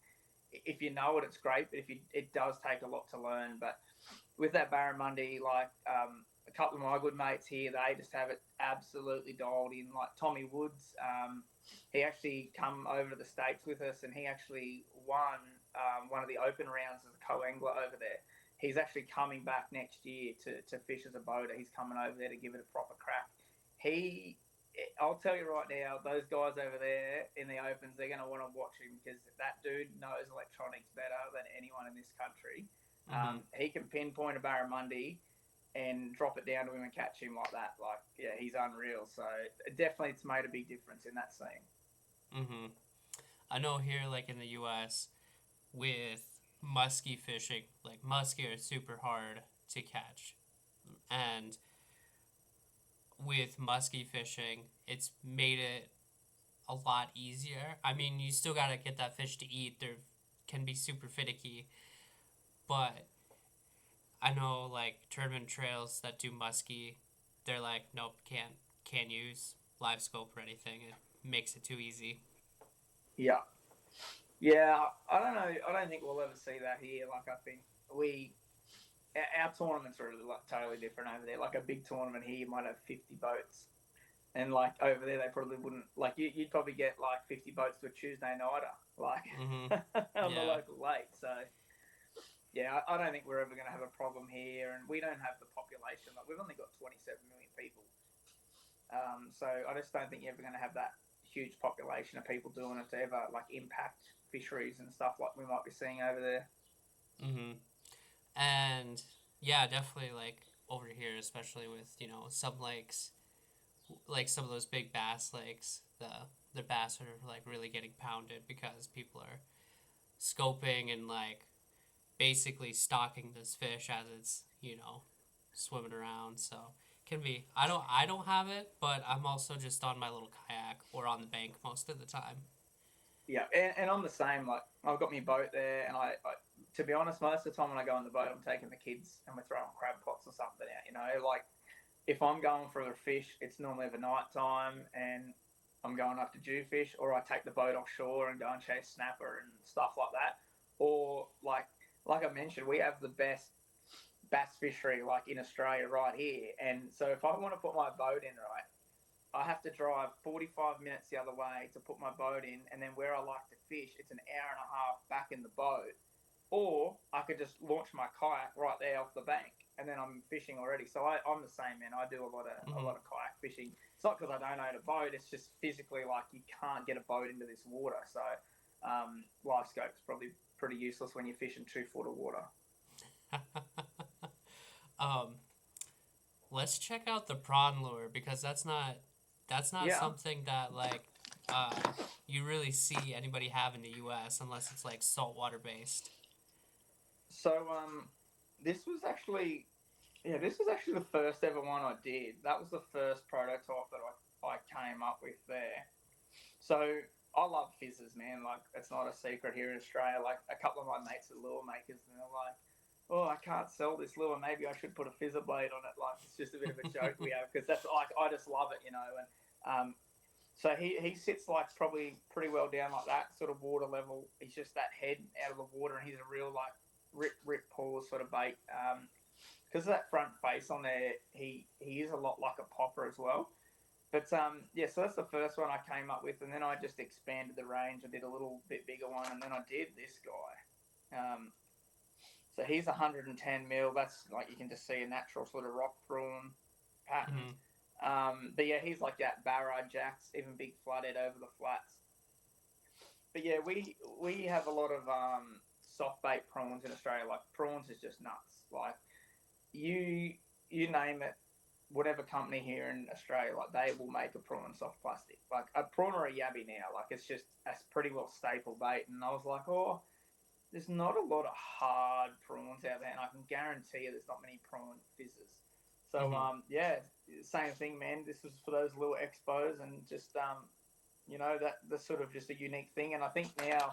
if you know it, it's great. But it does take a lot to learn. But with that barramundi, like a couple of my good mates here, they just have it absolutely dialed in. Like Tommy Woods, he actually come over to the States with us, and he actually won one of the open rounds as a co-angler over there. He's actually coming back next year to fish as a boater. He's coming over there to give it a proper crack. I'll tell you right now, those guys over there in the opens, they're going to want to watch him because that dude knows electronics better than anyone in this country. Mm-hmm. He can pinpoint a barramundi and drop it down to him and catch him like that. Like, yeah, he's unreal. So definitely it's made a big difference in that scene. Mm-hmm. I know here, like in the U.S., with muskie fishing, like muskie are super hard to catch. And with muskie fishing, it's made it a lot easier. I mean, you still gotta get that fish to eat. They can be super finicky. But I know, like, tournament trails that do muskie, they're like, nope, can't use live scope or anything. It makes it too easy. Yeah. Yeah, I don't know. I don't think we'll ever see that here. Like, I think our tournaments are like totally different over there. Like a big tournament here, you might have 50 boats, and like over there, they probably wouldn't. Like you'd probably get like 50 boats to a Tuesday nighter, like on the local lake. So yeah, I don't think we're ever going to have a problem here, and we don't have the population. Like we've only got 27 million people, so I just don't think you're ever going to have that huge population of people doing it to ever like impact fisheries and stuff like we might be seeing over there. Mm-hmm. And yeah, definitely like over here, especially with some lakes, like some of those big bass lakes, the bass are like really getting pounded because people are scoping and like basically stalking this fish as it's, you know, swimming around. So can be. I don't have it, but I'm also just on my little kayak or on the bank most of the time. Yeah, and I'm the same. Like, I've got my boat there, and I to be honest, most of the time when I go on the boat, I'm taking the kids and we're throwing crab pots or something out. You know, like if I'm going for a fish, it's normally of a night time, and I'm going after jewfish, or I take the boat offshore and go and chase snapper and stuff like that. Or like I mentioned, we have the best bass fishery like in Australia right here, and so if I want to put my boat in, right, I have to drive 45 minutes the other way to put my boat in, and then where I like to fish, it's an hour and a half back in the boat. Or I could just launch my kayak right there off the bank, and then I'm fishing already. So I'm the same, man. I do a lot of kayak fishing. It's not because I don't own a boat. It's just physically like you can't get a boat into this water. So live scope's probably pretty useless when you're fishing 2 foot of water. Let's check out the prawn lure because that's not something that like you really see anybody have in the U.S. unless it's like saltwater based. So this was actually the first ever one I did. That was the first prototype that I came up with there. So I love fizzes, man. Like, it's not a secret here in Australia. Like, a couple of my mates are lure makers, and they're like, "Oh, I can't sell this lure. Maybe I should put a fizzer blade on it." Like, it's just a bit of a joke we have because that's like I just love it, you know. And so he sits like probably pretty well down like that sort of water level. He's just that head out of the water, and he's a real like rip paws sort of bait. Because of that front face on there, he is a lot like a popper as well. But yeah, so that's the first one I came up with, and then I just expanded the range. I did a little bit bigger one, and then I did this guy. So he's 110 mil. That's like you can just see a natural sort of rock prawn pattern. But yeah, he's like that barra jacks, even big flathead over the flats. But yeah, we have a lot of soft bait prawns in Australia. Like, prawns is just nuts. Like, you name it, whatever company here in Australia, like, they will make a prawn soft plastic. Like, a prawn or a yabby now, like, it's just a pretty well staple bait. And I was like, oh, there's not a lot of hard prawns out there, and I can guarantee you there's not many prawn fizzers. So yeah, same thing, man. This was for those little expos, and just you know, that's sort of just a unique thing. And I think now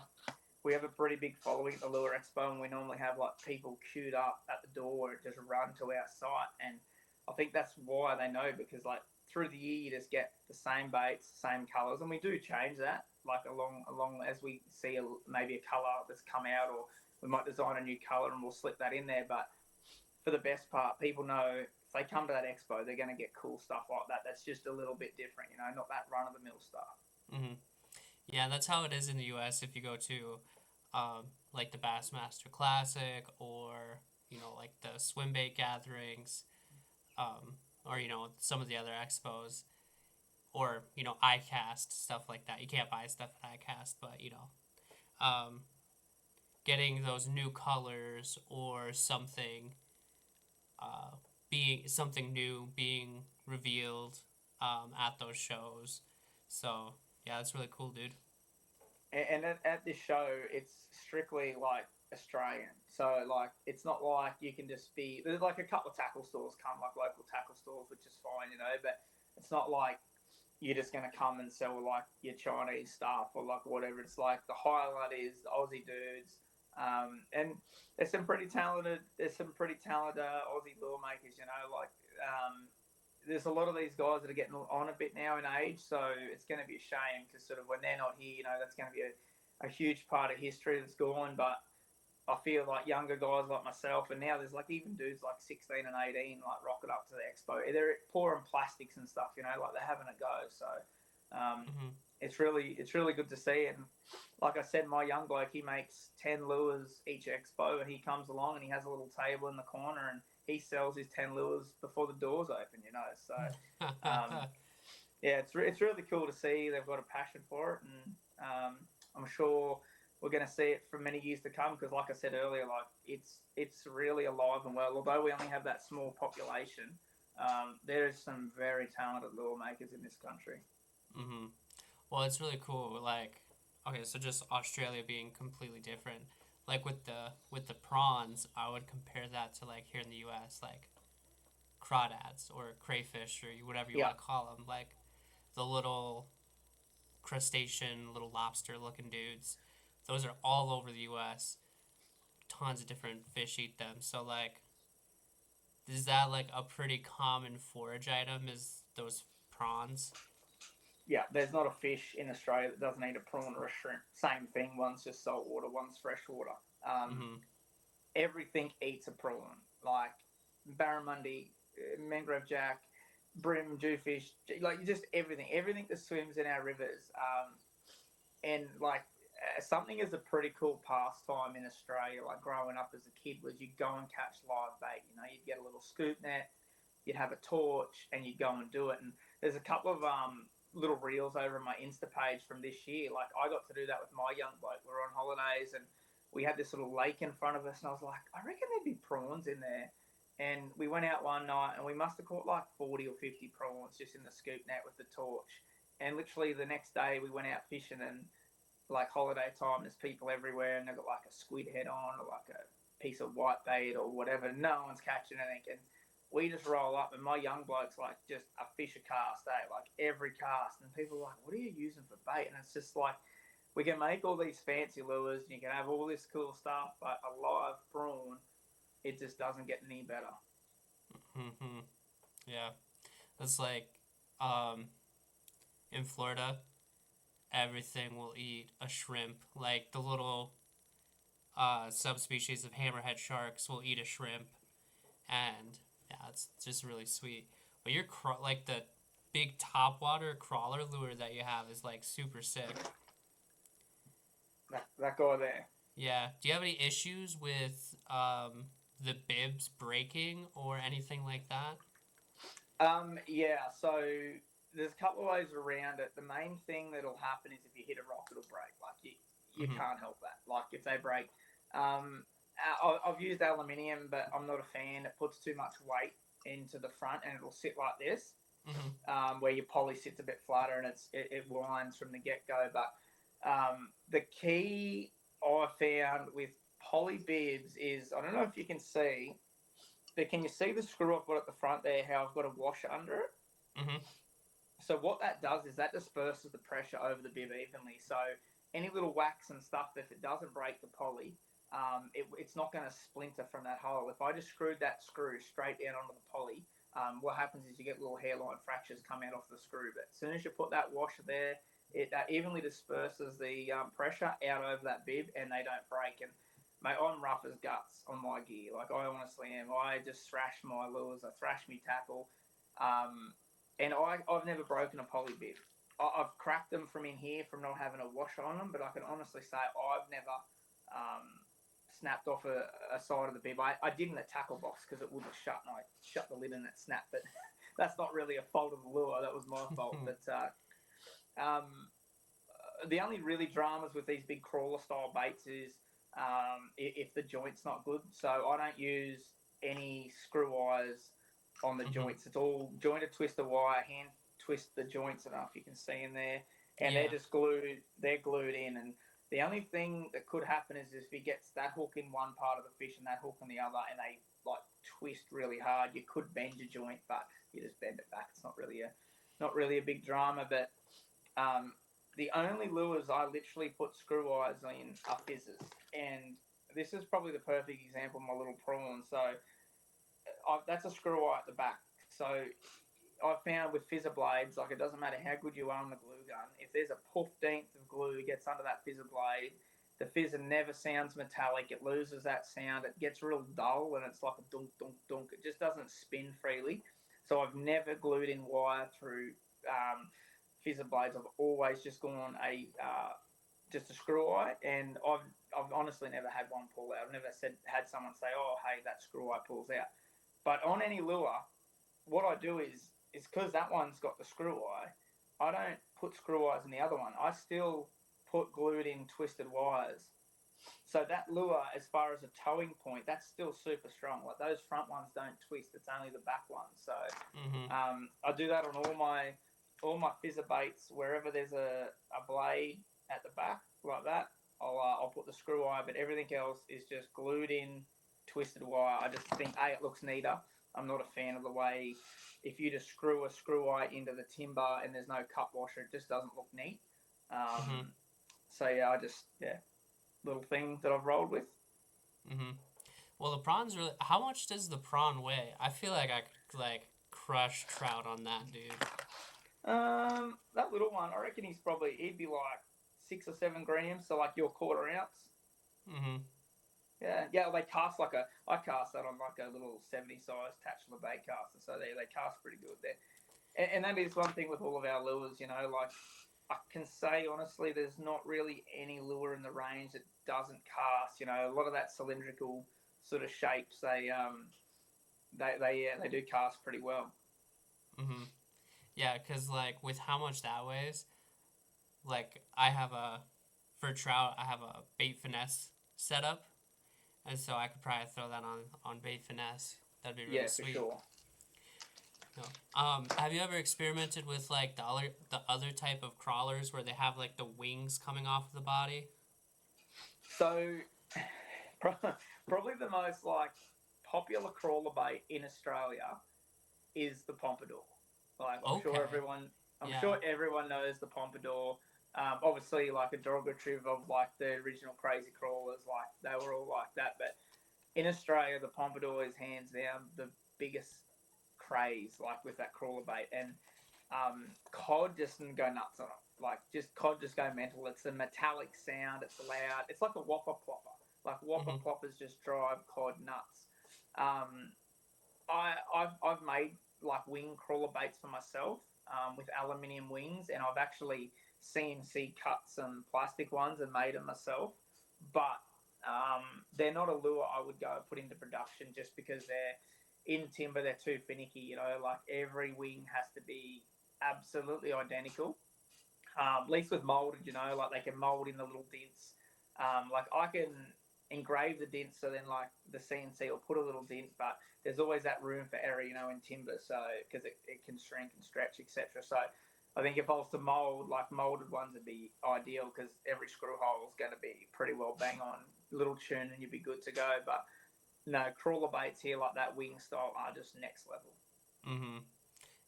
we have a pretty big following at the Lure Expo, and we normally have like people queued up at the door and just run to our site. And I think that's why they know, because like through the year you just get the same baits, same colours, and we do change that like along as we see maybe a colour that's come out, or we might design a new colour and we'll slip that in there. But for the best part, people know if they come to that expo, they're going to get cool stuff like that. That's just a little bit different, you know, not that run of the mill stuff. Yeah, that's how it is in the U.S. If you go to like the Bassmaster Classic, or you know, like the swim bait gatherings, or you know, some of the other expos, or you know, iCast, stuff like that. You can't buy stuff at iCast, but you know, getting those new colors or something, being something new being revealed at those shows. So yeah, that's really cool, dude. And at this show, it's strictly like Australian. So like, it's not like you can just be. There's like a couple of tackle stores come, like local tackle stores, which is fine, you know. But it's not like you're just going to come and sell like your Chinese stuff or like whatever. It's like the highlight is the Aussie dudes. And there's some pretty talented Aussie lure makers, you know, like there's a lot of these guys that are getting on a bit now in age, so it's going to be a shame because sort of when they're not here, you know, that's going to be a huge part of history that's gone. But I feel like younger guys like myself, and now there's like even dudes like 16 and 18 like rocking up to the expo. They're pouring plastics and stuff, you know, like they're having a go. So it's really good to see. And like I said, my young bloke, he makes 10 lures each expo, and he comes along and he has a little table in the corner and he sells his 10 lures before the doors open, you know. So yeah, it's really cool to see they've got a passion for it, and I'm sure we're going to see it for many years to come, because like I said earlier, like it's really alive and well. Although we only have that small population, there is some very talented lure makers in this country. Well, it's really cool. Like, Okay, so just Australia being completely different. Like with the prawns, I would compare that to like here in the U.S. like crawdads or crayfish or whatever you Yeah, want to call them. Like the little crustacean, little lobster-looking dudes. Those are all over the U.S. Tons of different fish eat them. So like, is that like a pretty common forage item? Is those prawns? yeah. There's not a fish in Australia that doesn't eat a prawn or a shrimp. Same thing. One's just saltwater, one's freshwater. Um, Mm-hmm. Everything eats a prawn. Like barramundi, mangrove jack, brim, jewfish, like just everything that swims in our rivers. And like something is a pretty cool pastime in Australia. Like growing up as a kid, was you'd go and catch live bait. You know, you'd get a little scoop net, you'd have a torch, and you'd go and do it. And there's a couple of little reels over on my Insta page from this year. Like I got to do that with my young bloke. We were on holidays and we had this little lake in front of us, and I was like, I reckon there'd be prawns in there. And we went out one night and we must have caught like 40 or 50 prawns just in the scoop net with the torch. And literally the next day we went out fishing, and like holiday time, there's people everywhere, and they've got like a squid head on or like a piece of white bait or whatever. No one's catching anything. And we just roll up, and my young bloke's like just a fish a cast, like every cast. And people are like, what are you using for bait? And it's just like, we can make all these fancy lures and you can have all this cool stuff, but a live prawn, it just doesn't get any better. Mm-hmm. Yeah. It's like, um, in Florida, everything will eat a shrimp. Like the little subspecies of hammerhead sharks will eat a shrimp, and yeah, it's just really sweet. But your like the big topwater crawler lure that you have is like super sick. That guy there. Yeah. Do you have any issues with the bibs breaking or anything like that? Yeah, so there's a couple of ways around it. The main thing that'll happen is if you hit a rock, it'll break. Like you Mm-hmm. can't help that. Like if they break, I've used aluminium, but I'm not a fan. It puts too much weight into the front, and it'll sit like this, Mm-hmm. where your poly sits a bit flatter, and it winds from the get go. But the key I found with poly bibs is, I don't know if you can see, but can you see the screw I've got at the front there? How I've got a washer under it. Mm-hmm. So what that does is that disperses the pressure over the bib evenly. So any little wax and stuff, if it doesn't break the poly, it's not going to splinter from that hole. If I just screwed that screw straight down onto the poly, what happens is you get little hairline fractures come out off the screw. But as soon as you put that washer there, it evenly disperses the pressure out over that bib, and they don't break. And mate, I'm rough as guts on my gear. Like I honestly am. I just thrash my lures. I thrash me tackle. And I've never broken a poly bib. I've cracked them from in here from not having a washer on them, but I can honestly say I've never snapped off a side of the bib. I did in the tackle box because it wouldn't shut, and I shut the lid and it snapped. But that's not really a fault of the lure. That was my fault. But the only really dramas with these big crawler style baits is if the joint's not good. So I don't use any screw wires on the Mm-hmm. joints. It's all jointed twister wire, hand twist the joints enough you can see in there, and Yeah. they're just glued. They're glued in, and the only thing that could happen is if he gets that hook in one part of the fish and that hook in the other, and they like twist really hard, you could bend your joint, but you just bend it back. It's not really a big drama. But the only lures I literally put screw wires in are fizzers, and this is probably the perfect example of my little prawn. So that's a screw eye at the back. So I found with fizzer blades, like it doesn't matter how good you are on the glue gun, if there's a 15th of glue gets under that fizzer blade, the fizzer never sounds metallic. It loses that sound. It gets real dull, and it's like a dunk, dunk, dunk. It just doesn't spin freely. So I've never glued in wire through fizzer blades. I've always just gone just a screw eye, and I've honestly never had one pull out. I've never had someone say, "Oh, hey, that screw eye pulls out." But on any lure, what I do is because that one's got the screw eye, I don't put screw eyes in the other one. I still put glued in twisted wires. So that lure, as far as a towing point, that's still super strong. Like those front ones don't twist; it's only the back ones. So Mm-hmm. I do that on all my fizzer baits. Wherever there's a blade, at the back like that. I'll put the screw eye, but everything else is just glued in, twisted wire. I just think it looks neater. I'm not a fan of the way if you just screw a screw eye into the timber and there's no cut washer, it just doesn't look neat. So yeah, little thing that I've rolled with. Well, the prawn's really. How much does the prawn weigh? I feel like I could crush trout on that, dude. That little one, I reckon he'd be like 6 or 7 grams, so like your quarter ounce. Yeah. They cast I cast that on like a little 70 size Tatchler bait caster, so they cast pretty good there. And that is one thing with all of our lures, like I can say honestly, there's not really any lure in the range that doesn't cast. A lot of that cylindrical sort of shapes, they do cast pretty well. Yeah, because with how much that weighs, for trout, I have a bait finesse setup, and so I could probably throw that on bait finesse. That'd be really sweet. For sure. Have you ever experimented with the other type of crawlers where they have the wings coming off of the body? So, probably the most popular crawler bait in Australia is the pompadour. I'm sure everyone knows the pompadour. Obviously, a derogative of the original crazy crawlers, they were all like that. But in Australia, the pompadour is hands down the biggest craze, with that crawler bait, and cod just go nuts on it. Cod just go mental. It's a metallic sound. It's loud. It's like a whopper plopper. Whopper ploppers just drive cod nuts. I've made wing crawler baits for myself with aluminium wings, and I've actually CNC cut some plastic ones and made them myself. But they're not a lure I would go put into production just because they're in timber, they're too finicky. Every wing has to be absolutely identical. At least with molded, they can mold in the little dents. I can engrave the dents, so then the CNC will put a little dent, but there's always that room for error, in timber, so because it can shrink and stretch, etc. So I think if I was to mold, molded ones would be ideal because every screw hole is going to be pretty well bang on, little tune, and you'd be good to go. But no, crawler baits here that wing style are just next level.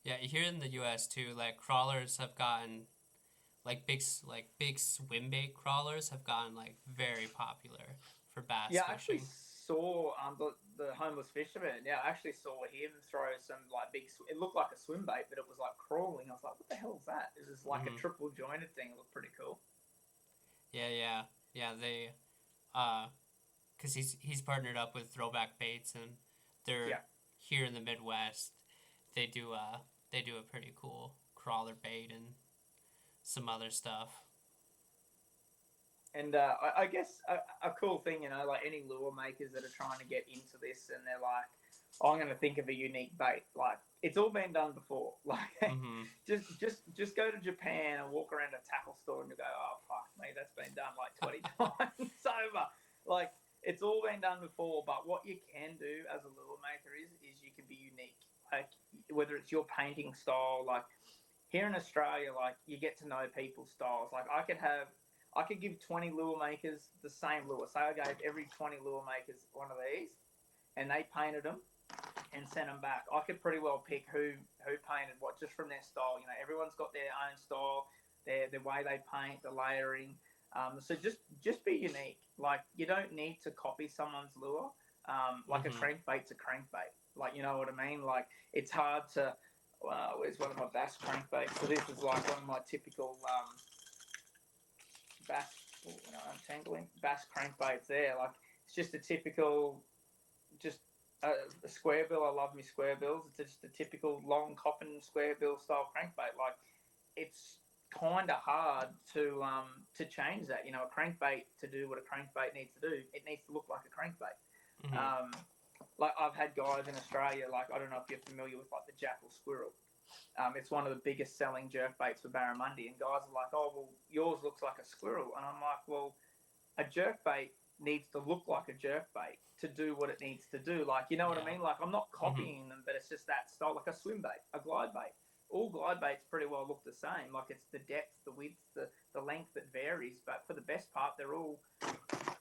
Yeah, here in the U.S. too, crawlers have gotten big swim bait crawlers have gotten very popular for bass fishing. I actually saw the homeless fisherman. Yeah, I actually saw him throw some big. It looked like a swim bait, but it was crawling. I was like, what the hell is that? Is this a triple jointed thing? It looked pretty cool. Yeah. They, because he's partnered up with Throwback Baits, and they're here in the Midwest. They do a pretty cool crawler bait and some other stuff. And I guess a cool thing, any lure makers that are trying to get into this, and they're like, I'm going to think of a unique bait. It's all been done before. Just go to Japan and walk around a tackle store and you go, oh fuck, mate, that's been done 20 times over. It's all been done before. But what you can do as a lure maker is you can be unique. Whether it's your painting style, here in Australia, you get to know people's styles. I could give 20 lure makers the same lure. Say I gave every 20 lure makers one of these, and they painted them and sent them back. I could pretty well pick who painted what just from their style. Everyone's got their own style, the way they paint, the layering. So just be unique. You don't need to copy someone's lure. A crankbait's a crankbait. You know what I mean? It's hard to. Where's one of my bass crankbaits? So this is one of my typical bass crankbaits there. It's just a typical, a square bill. I love me square bills. It's just a typical long coffin square bill style crankbait. It's kind of hard to change that. A crankbait, to do what a crankbait needs to do, it needs to look like a crankbait. I've had guys in Australia, I don't know if you're familiar with the jackal squirrel. It's one of the biggest selling jerk baits for barramundi, and guys are like, oh, well, yours looks like a squirrel. And I'm like, well, a jerk bait needs to look like a jerk bait to do what it needs to do. You know what I mean? I'm not copying them, but it's just that style, like a swim bait, a glide bait. all glide baits pretty well look the same. Like it's the depth, the width, the length that varies, but for the best part, they're all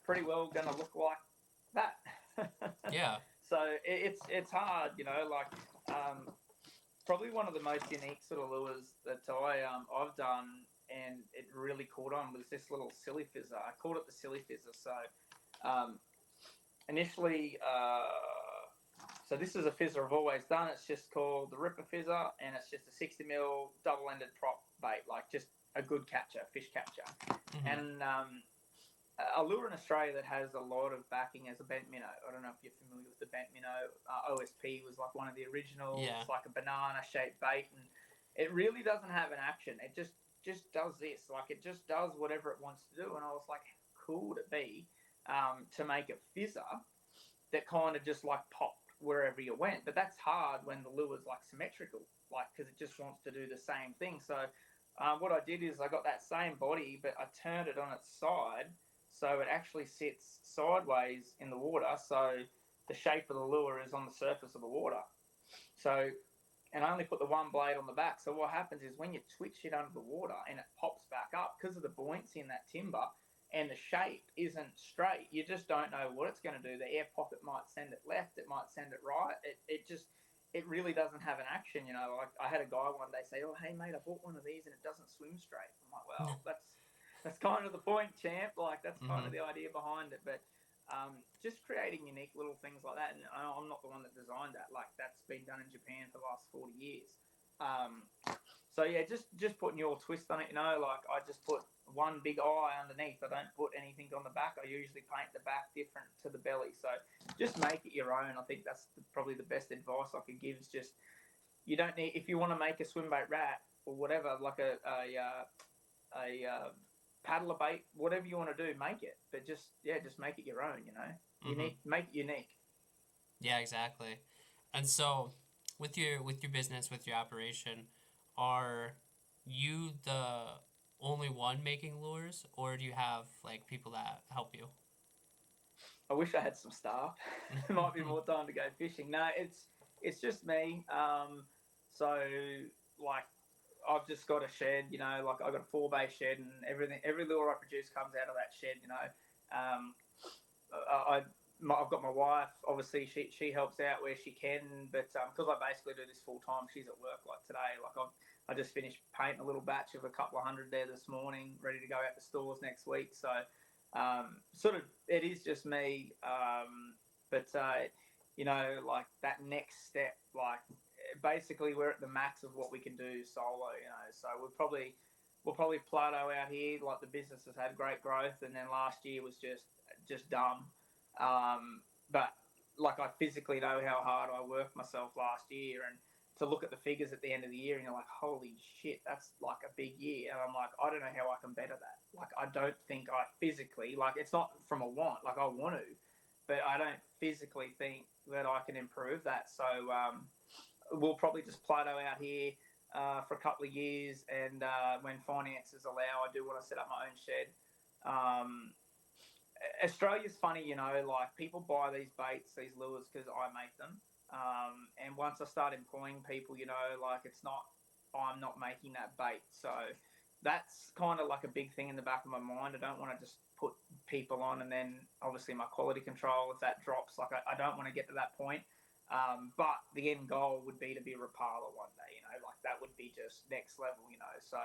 pretty well going to look like that. Yeah. So it's hard, you know. Like probably one of the most unique sort of lures that I've done, and it really caught on, was this little silly fizzer. I called it the silly fizzer. So initially, so this is a fizzer I've always done. It's just called the Ripper Fizzer, and it's just a 60mm double-ended prop bait, like just a good catcher, fish catcher. And a lure in Australia that has a lot of backing as a bent minnow. I don't know if you're familiar with the bent minnow. OSP was like one of the originals. Yeah. It's like a banana-shaped bait, and it really doesn't have an action. It just does this. Like it just does whatever it wants to do. And I was like, how cool would it be to make a fizzer that kind of just like popped wherever you went? But that's hard when the lure's like symmetrical, like because it just wants to do the same thing. So what I did is I got that same body, but I turned it on its side. So it actually sits sideways in the water, so the shape of the lure is on the surface of the water. So, and I only put the one blade on the back. So what happens is when you twitch it under the water and it pops back up, because of the buoyancy in that timber and the shape isn't straight, you just don't know what it's going to do. The air pocket might send it left, it might send it right. It really doesn't have an action, you know. Like I had a guy one day say, "Oh, hey mate, I bought one of these and it doesn't swim straight." I'm like, "Well, that's kind of the point, champ. Like that's kind of the idea behind it." But just creating unique little things like that. And I'm not the one that designed that. Like that's been done in Japan for the last 40 years. So yeah, just putting your twist on it. You know, like I just put one big eye underneath. I don't put anything on the back. I usually paint the back different to the belly. So just make it your own. I think that's probably the best advice I could give. Is just you don't need, if you want to make a swim bait rat or whatever, like a paddler bait, whatever you want to do, make it. But just make it your own. You know, unique, make it unique. Yeah, exactly. And so, with your business, with your operation, are you the only one making lures, or do you have like people that help you? I wish I had some staff. There might be more time to go fishing. No, it's just me. So like I've just got a shed, you know, like I've got a 4-bay shed and everything. Every lure I produce comes out of that shed, you know. I've got my wife. Obviously, she helps out where she can, but because I basically do this full time, she's at work. Like today, like I just finished painting a little batch of a couple of hundred there this morning, ready to go out to stores next week. So sort of it is just me, but you know, like that next step, like basically we're at the max of what we can do solo, you know. So we'll probably plateau out here. Like the business has had great growth, and then last year was just dumb. But like I physically know how hard I worked myself last year, and to look at the figures at the end of the year and you're like, holy shit, that's like a big year. And I'm like, I don't know how I can better that. Like, I don't think I physically, like, it's not from a want, like I want to, but I don't physically think that I can improve that. So we'll probably just plateau out here for a couple of years. And when finances allow, I do want to set up my own shed. Australia's funny, you know, like people buy these baits, these lures because I make them. And once I start employing people, you know, like I'm not making that bait. So that's kind of like a big thing in the back of my mind. I don't want to just put people on and then obviously my quality control, if that drops, like I don't want to get to that point. But the end goal would be to be a Rapala one day, you know, like that would be just next level, you know. So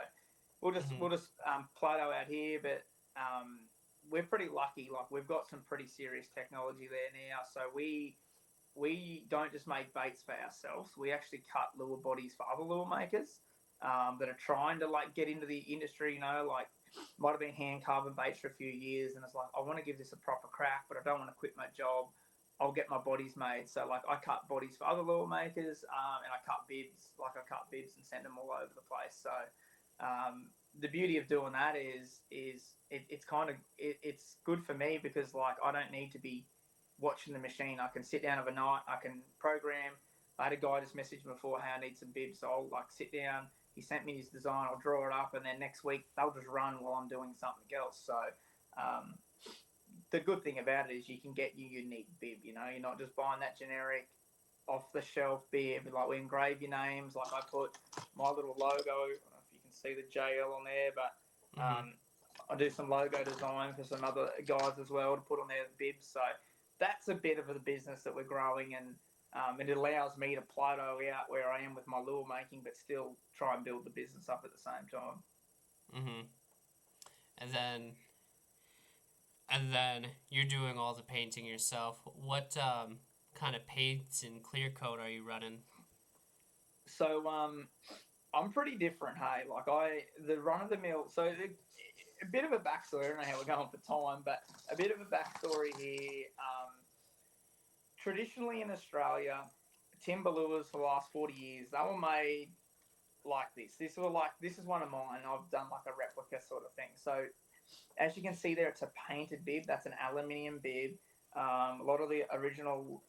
we'll just plateau out here, but we're pretty lucky. Like we've got some pretty serious technology there now. So we don't just make baits for ourselves. We actually cut lure bodies for other lure makers that are trying to like get into the industry. You know, like might have been hand carving baits for a few years, and it's like I want to give this a proper crack, but I don't want to quit my job. I'll get my bodies made. So like I cut bodies for other lure makers, and I cut bibs. Like I cut bibs and send them all over the place. So the beauty of doing that is it's kind of it's good for me because like I don't need to be watching the machine. I can sit down overnight. I can program. I had a guy just message me before, hey, I need some bibs. So I'll like sit down. He sent me his design. I'll draw it up, and then next week they'll just run while I'm doing something else. So the good thing about it is you can get your unique bib. You know, you're not just buying that generic off the shelf bib. Like we engrave your names. Like I put my little logo. I don't know if you can see the JL on there, but I do some logo design for some other guys as well to put on their bibs. So that's a bit of the business that we're growing, and it allows me to plateau out where I am with my lure making, but still try and build the business up at the same time. Mm-hmm. And then you're doing all the painting yourself. What kind of paints and clear coat are you running? So I'm pretty different. Hey, like the run of the mill. So a bit of a backstory. I don't know how we're going for time, but a bit of a backstory here. Traditionally in Australia, timber lures for the last 40 years, they were made like this. This is one of mine. I've done like a replica sort of thing. So as you can see there, it's a painted bib. That's an aluminium bib. A lot of the original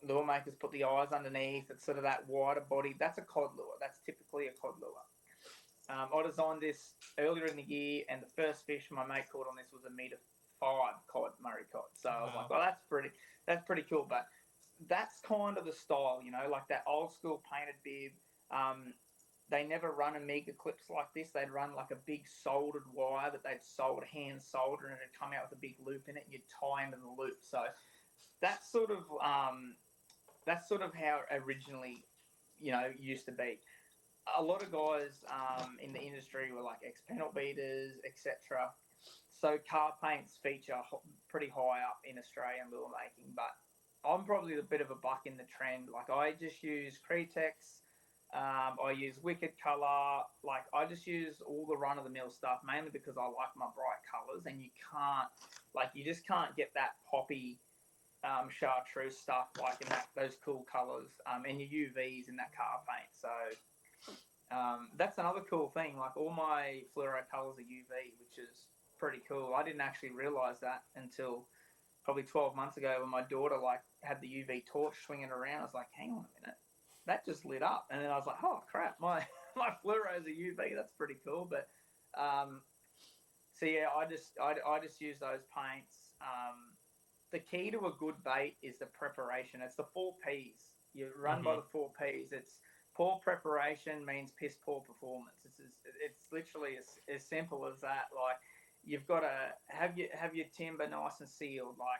lure makers put the eyes underneath. It's sort of that wider body. That's a cod lure. That's typically a cod lure. I designed this earlier in the year, and the first fish my mate caught on this was a metre 5 cod, Murray cod. So I was like, well, that's pretty cool. But that's kind of the style, like that old school painted bib. They never run Amiga clips like this. They'd run like a big soldered wire that they'd hand solder, and it'd come out with a big loop in it, and you'd tie into the loop. So that's sort of how it originally, used to be. A lot of guys in the industry were like ex-panel beaters, etc. So car paints feature pretty high up in Australian lure making, but I'm probably a bit of a buck in the trend. Like I just use Cretex. I use Wicked Colour. Like I just use all the run-of-the-mill stuff, mainly because I like my bright colours, and you just can't get that poppy chartreuse stuff like in those cool colours, and your UVs in that car paint. So that's another cool thing. Like all my fluoro colours are UV, which is pretty cool. I didn't actually realise that until probably 12 months ago when my daughter had the UV torch swinging around. I was like, hang on a minute, that just lit up. And then I was like, oh crap, my fluoros are UV. That's pretty cool. But so yeah, I just use those paints. The key to a good bait is the preparation. It's the 4 Ps. You run by the 4 Ps. It's poor preparation means piss poor performance. It's literally as simple as that. Like you've got to have your timber nice and sealed. Like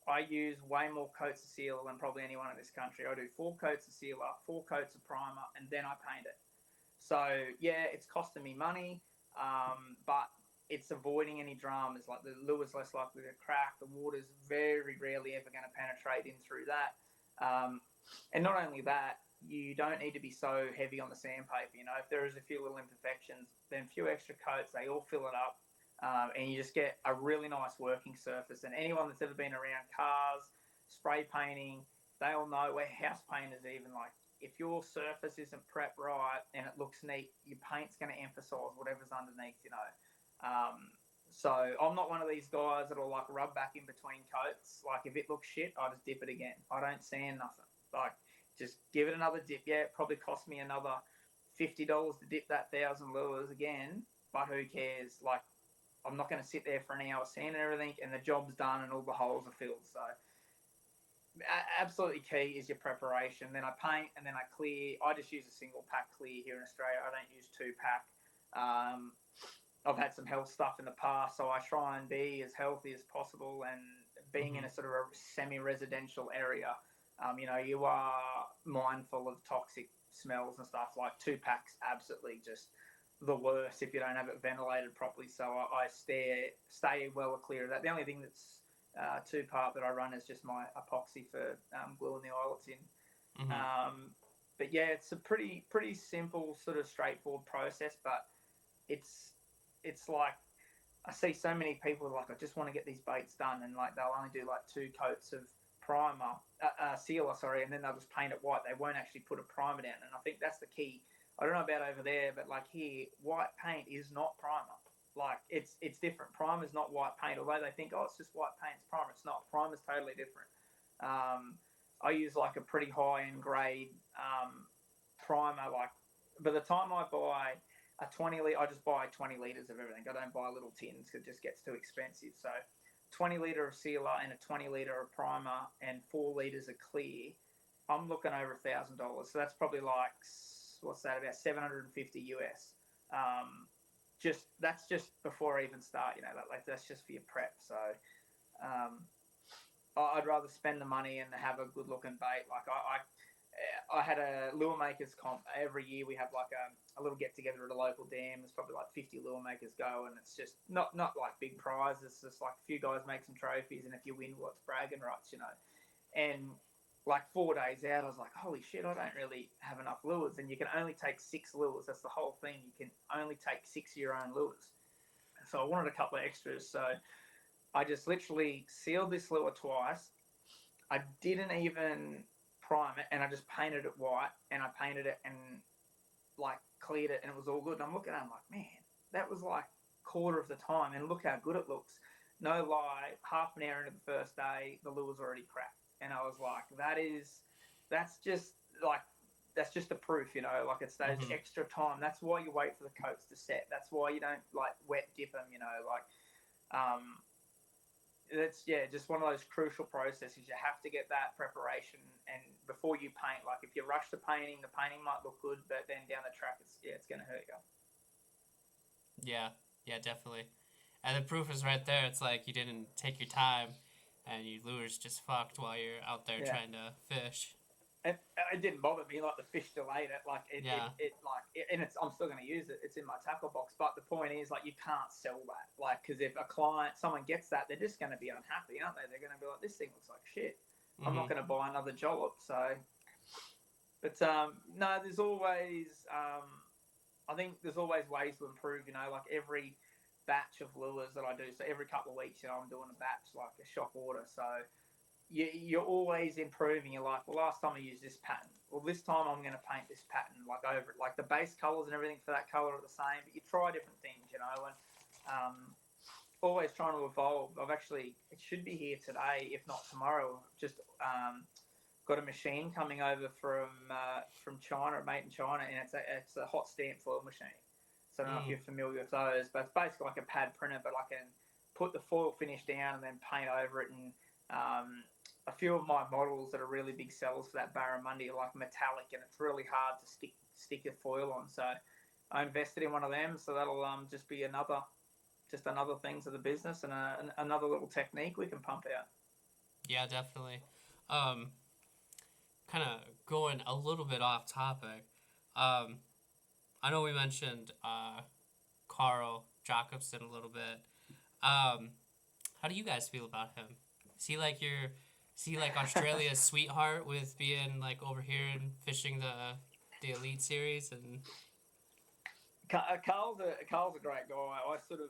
I use way more coats of seal than probably anyone in this country. I do 4 coats of sealer, 4 coats of primer, and then I paint it. So yeah, it's costing me money, but it's avoiding any dramas. Like the lure's less likely to crack. The water's very rarely ever going to penetrate in through that. And not only that, you don't need to be so heavy on the sandpaper. If there is a few little imperfections, then a few extra coats, they all fill it up. And you just get a really nice working surface. And anyone that's ever been around cars, spray painting, they all know, where house painters even, like if your surface isn't prepped right and it looks neat, your paint's going to emphasise whatever's underneath, So I'm not one of these guys that'll like rub back in between coats. Like if it looks shit, I just dip it again. I don't sand nothing. Like just give it another dip. Yeah, it probably cost me another $50 to dip that 1,000 lures again, but who cares? Like I'm not going to sit there for an hour sanding everything, and the job's done and all the holes are filled. So absolutely key is your preparation. Then I paint and then I clear. I just use a single pack clear here in Australia. I don't use 2-pack. I've had some health stuff in the past, so I try and be as healthy as possible. And being in a sort of a semi-residential area, you are mindful of toxic smells and stuff. Like 2-packs, absolutely just the worst if you don't have it ventilated properly. So I stay well clear of that. The only thing that's 2-part that I run is just my epoxy for gluing the eyelets in. But yeah, it's a pretty simple, sort of straightforward process. But it's like I see so many people like, I just want to get these baits done, and like they'll only do like 2 coats of sealer, and then they'll just paint it white. They won't actually put a primer down, and I think that's the key. I don't know about over there, but like here, white paint is not primer. Like it's different. Primer's not white paint, although they think, oh, it's just white paint, it's primer. It's not. Primer's totally different. I use like a pretty high-end grade primer. Like by the time I buy a 20 litre, I just buy 20 litres of everything. I don't buy little tins because it just gets too expensive. So 20 litre of sealer and a 20 litre of primer and 4 litres of clear. I'm looking over $1,000. So that's probably like, what's that, about 750 US. That's just before I even start, like that's just for your prep. So um, I'd rather spend the money and have a good looking bait. Like I had a lure makers comp every year. We have like a little get together at a local dam. There's probably like 50 lure makers go, and it's just not like big prizes. It's just like a few guys make some trophies, and if you win, what's bragging rights, And like 4 days out, I was like, holy shit, I don't really have enough lures, and you can only take 6 lures. That's the whole thing. You can only take 6 of your own lures. So I wanted a couple of extras. So I just literally sealed this lure twice. I didn't even prime it, and I just painted it white, and I painted it and like cleared it, and it was all good. And I'm looking at it, I'm like, man, that was like quarter of the time, and look how good it looks. No lie, half an hour into the first day, the lure's already cracked, and I was like, that's just the proof, like it's those extra time. That's why you wait for the coats to set. That's why you don't like wet dip them, like it's just one of those crucial processes. You have to get that preparation, and before you paint, like if you rush the painting might look good, but then down the track it's going to hurt you. Yeah, definitely. And the proof is right there. It's like you didn't take your time, and your lure's just fucked while you're out there trying to fish. It didn't bother me, like the fish still ate it, and I'm still going to use it. It's in my tackle box, but the point is, like, you can't sell that, like, because if someone gets that, they're just going to be unhappy, aren't they? They're going to be like, this thing looks like shit. I'm not going to buy another Jollop. So, but no, there's always, I think there's always ways to improve. Like every batch of lures that I do, so every couple of weeks, I'm doing a batch, like a shock order. So you're always improving. You're like, well, last time I used this pattern. Well, this time I'm going to paint this pattern like over it. Like the base colours and everything for that colour are the same, but you try different things, and always trying to evolve. It should be here today, if not tomorrow. Just got a machine coming over from China, made in China, and it's a hot stamp foil machine. So I don't know if you're familiar with those, but it's basically like a pad printer, but I can put the foil finish down and then paint over it. And a few of my models that are really big sellers for that barramundi are like metallic, and it's really hard to stick your foil on. So I invested in one of them, so that'll just be another thing to the business, and another little technique we can pump out. Yeah, definitely. Kind of going a little bit off topic. I know we mentioned Carl Jacobson a little bit. How do you guys feel about him? Is he like Australia's sweetheart with being like over here and fishing the Elite Series? And Carl's a great guy. I sort of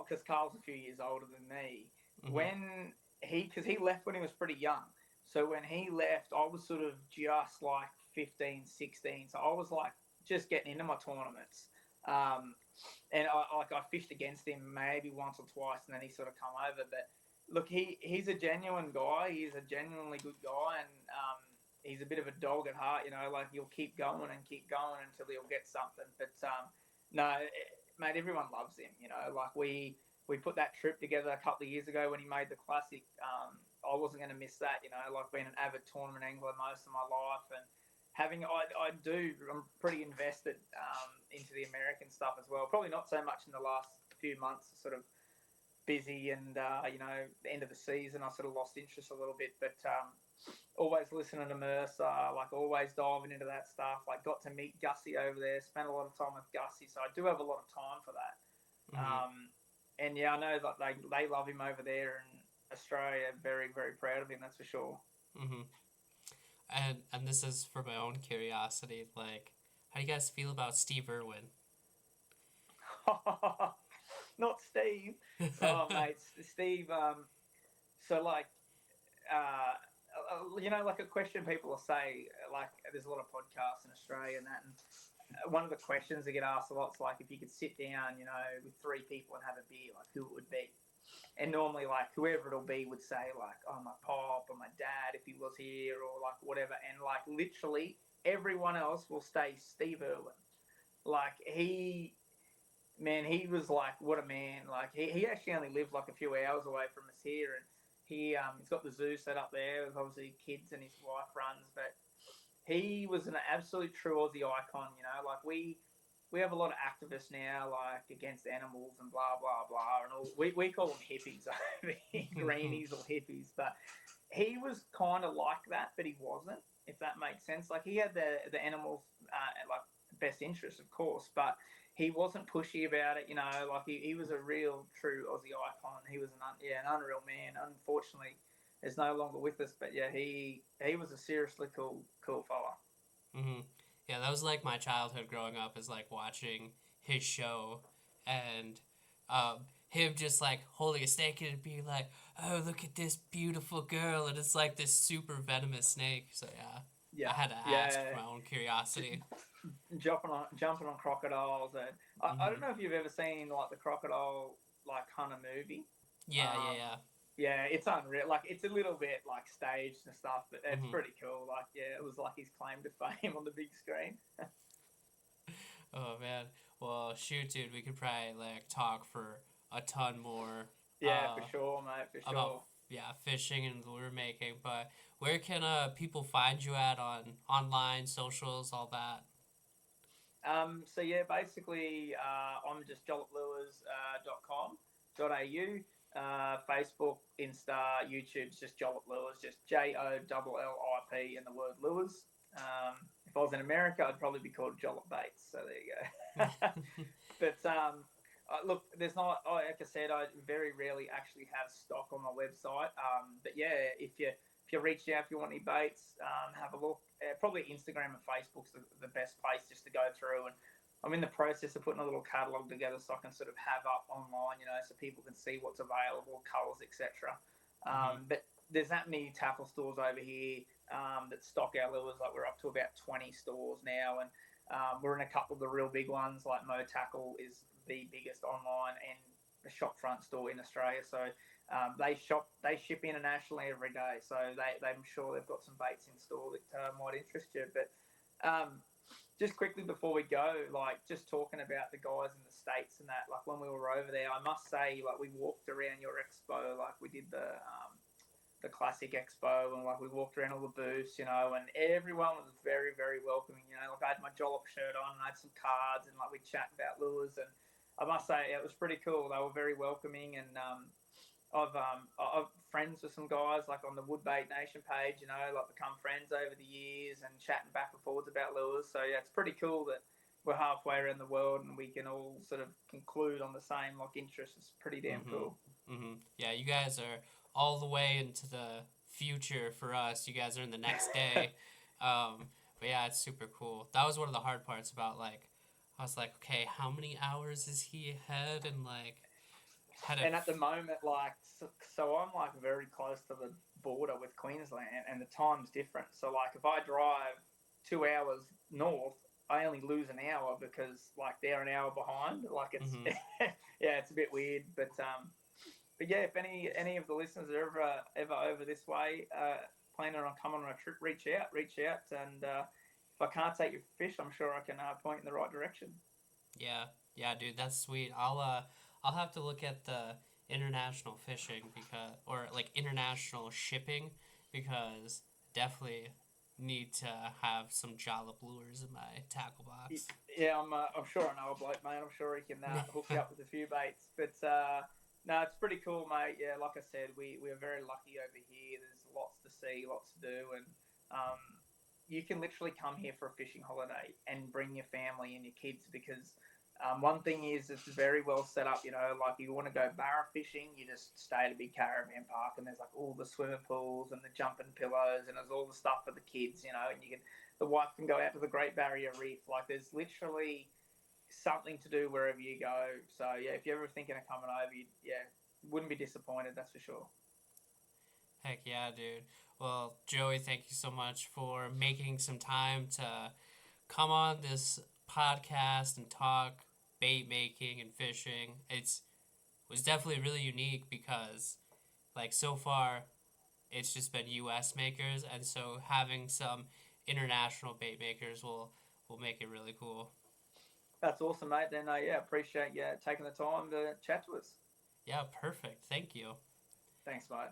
because Carl's a few years older than me. When because he left when he was pretty young. So when he left, I was sort of just like 15, 16. So I was like just getting into my tournaments. And I fished against him maybe once or twice, and then he sort of come over. But look, he's a genuine guy. He's a genuinely good guy, and he's a bit of a dog at heart. Like he'll keep going until he'll get something. But no, mate, everyone loves him. Like we put that trip together a couple of years ago when he made the classic. I wasn't going to miss that. Like being an avid tournament angler most of my life, and I'm pretty invested into the American stuff as well. Probably not so much in the last few months, sort of busy, and the end of the season, I sort of lost interest a little bit. But always listening to Mercer, like always diving into that stuff. Like got to meet Gussie over there, spent a lot of time with Gussie, so I do have a lot of time for that. And yeah, I know that they love him over there in Australia. Very, very proud of him, that's for sure. And this is for my own curiosity. Like, how do you guys feel about Steve Irwin? Not Steve. Oh, mate, Steve. So like, like a question people will say, like, there's a lot of podcasts in Australia and that, and one of the questions that get asked a lot is like, if you could sit down, with 3 people and have a beer, like who it would be. And normally, like, whoever it'll be would say, like, oh, my pop or my dad if he was here, or, like, whatever. And, like, literally everyone else will say Steve Irwin. Like, he was, like, what a man. Like, he actually only lived, like, a few hours away from us here. And He's got the zoo set up there with obviously kids and his wife runs, but he was an absolute true Aussie icon. You know, like we have a lot of activists now, like against animals and blah blah blah, and all. We call them hippies, greenies or hippies, but he was kind of like that, but he wasn't. If that makes sense, like he had the animals like best interest, of course, but he wasn't pushy about it. You know, like he was a real true Aussie icon. He was an unreal man. Unfortunately, is no longer with us, but yeah, he was a seriously cool fella. Hmm. Yeah, that was like my childhood growing up, is like watching his show and him just like holding a snake and being like, "Oh, look at this beautiful girl," and it's like this super venomous snake. So yeah, I Yeah, had to ask yeah. for my own curiosity. Jumping on crocodiles, and I don't Hmm. know if you've ever seen like the crocodile like hunter movie. Yeah, yeah, Um, yeah. yeah, it's unreal. Like it's a little bit like staged and stuff, but it's Hmm. pretty cool. Like yeah, it was like his claim to fame on the big screen. Oh man. Well, shoot, dude, we could probably like talk for a ton more Yeah, for uh, sure, mate, for about sure. yeah fishing and lure making. But where can people find you at on online socials, all that? So yeah, basically, I'm just jolliplures.com.au. Facebook, Insta, YouTube's just Jollip Lures, just JOLLIP and the word lures. If I was in America, I'd probably be called Jollip Baits. So there you go. But look, there's not. Like I said, I very rarely actually have stock on my website. But yeah, if you reach out, if you want any baits, have a look. Probably Instagram and Facebook's the best place just to go through. And I'm in the process of putting a little catalog together so I can sort of have up online, so people can see what's available, colours, etc. Hmm. But there's that many tackle stores over here that stock our lures. Like we're up to about 20 stores now, and we're in a couple of the real big ones. Like Mo Tackle is the biggest online and the shop front store in Australia. So they ship internationally every day. So I'm sure they've got some baits in store that might interest you. But just quickly before we go, like just talking about the guys in the States and that, like when we were over there, I must say, like we walked around your expo, like we did the classic expo, and like we walked around all the booths, and everyone was very, very welcoming. Like I had my Jollop shirt on, and I had some cards, and like we chat about lures, and I must say it was pretty cool. They were very welcoming, and I've friends with some guys like on the Woodbait Nation page, like become friends over the years and chatting back and forwards about lures. So yeah, it's pretty cool that we're halfway around the world and we can all sort of conclude on the same like interest. It's pretty damn Hmm. cool. Hmm. Yeah, you guys are all the way into the future for us. You guys are in the next day. But yeah, it's super cool. That was one of the hard parts about like, I was like, okay, how many hours is he ahead? And like, had it. And at the moment, like, so I'm like very close to the border with Queensland, and the time's different. So like, if I drive 2 hours north, I only lose an hour because like they're an hour behind. Like it's Hmm. yeah, it's a bit weird, but yeah, if any of the listeners are ever over this way, planning on coming on a trip, reach out, and if I can't take you fish, I'm sure I can point in the right direction. Yeah, yeah, dude, that's sweet. I'll have to look at the international fishing because, or like international shipping, because definitely need to have some Jollip lures in my tackle box. Yeah, I'm sure I know a bloke, mate. I'm sure he can hook you up with a few baits. But no, it's pretty cool, mate. Yeah, like I said, we're very lucky over here. There's lots to see, lots to do, and um, you can literally come here for a fishing holiday and bring your family and your kids because one thing is it's very well set up. Like you want to go barra fishing, you just stay at a big caravan park, and there's like all the swimming pools and the jumping pillows, and there's all the stuff for the kids. And the wife can go out to the Great Barrier Reef. Like there's literally something to do wherever you go. So yeah, if you're ever thinking of coming over, yeah, wouldn't be disappointed. That's for sure. Heck yeah, dude. Well, Joey, thank you so much for making some time to come on this podcast and talk bait making and fishing. It was definitely really unique because like so far it's just been US makers, and so having some international bait makers will make it really cool. That's awesome, mate. Then yeah, appreciate you taking the time to chat to us. Yeah, perfect. Thank you. Thanks, mate.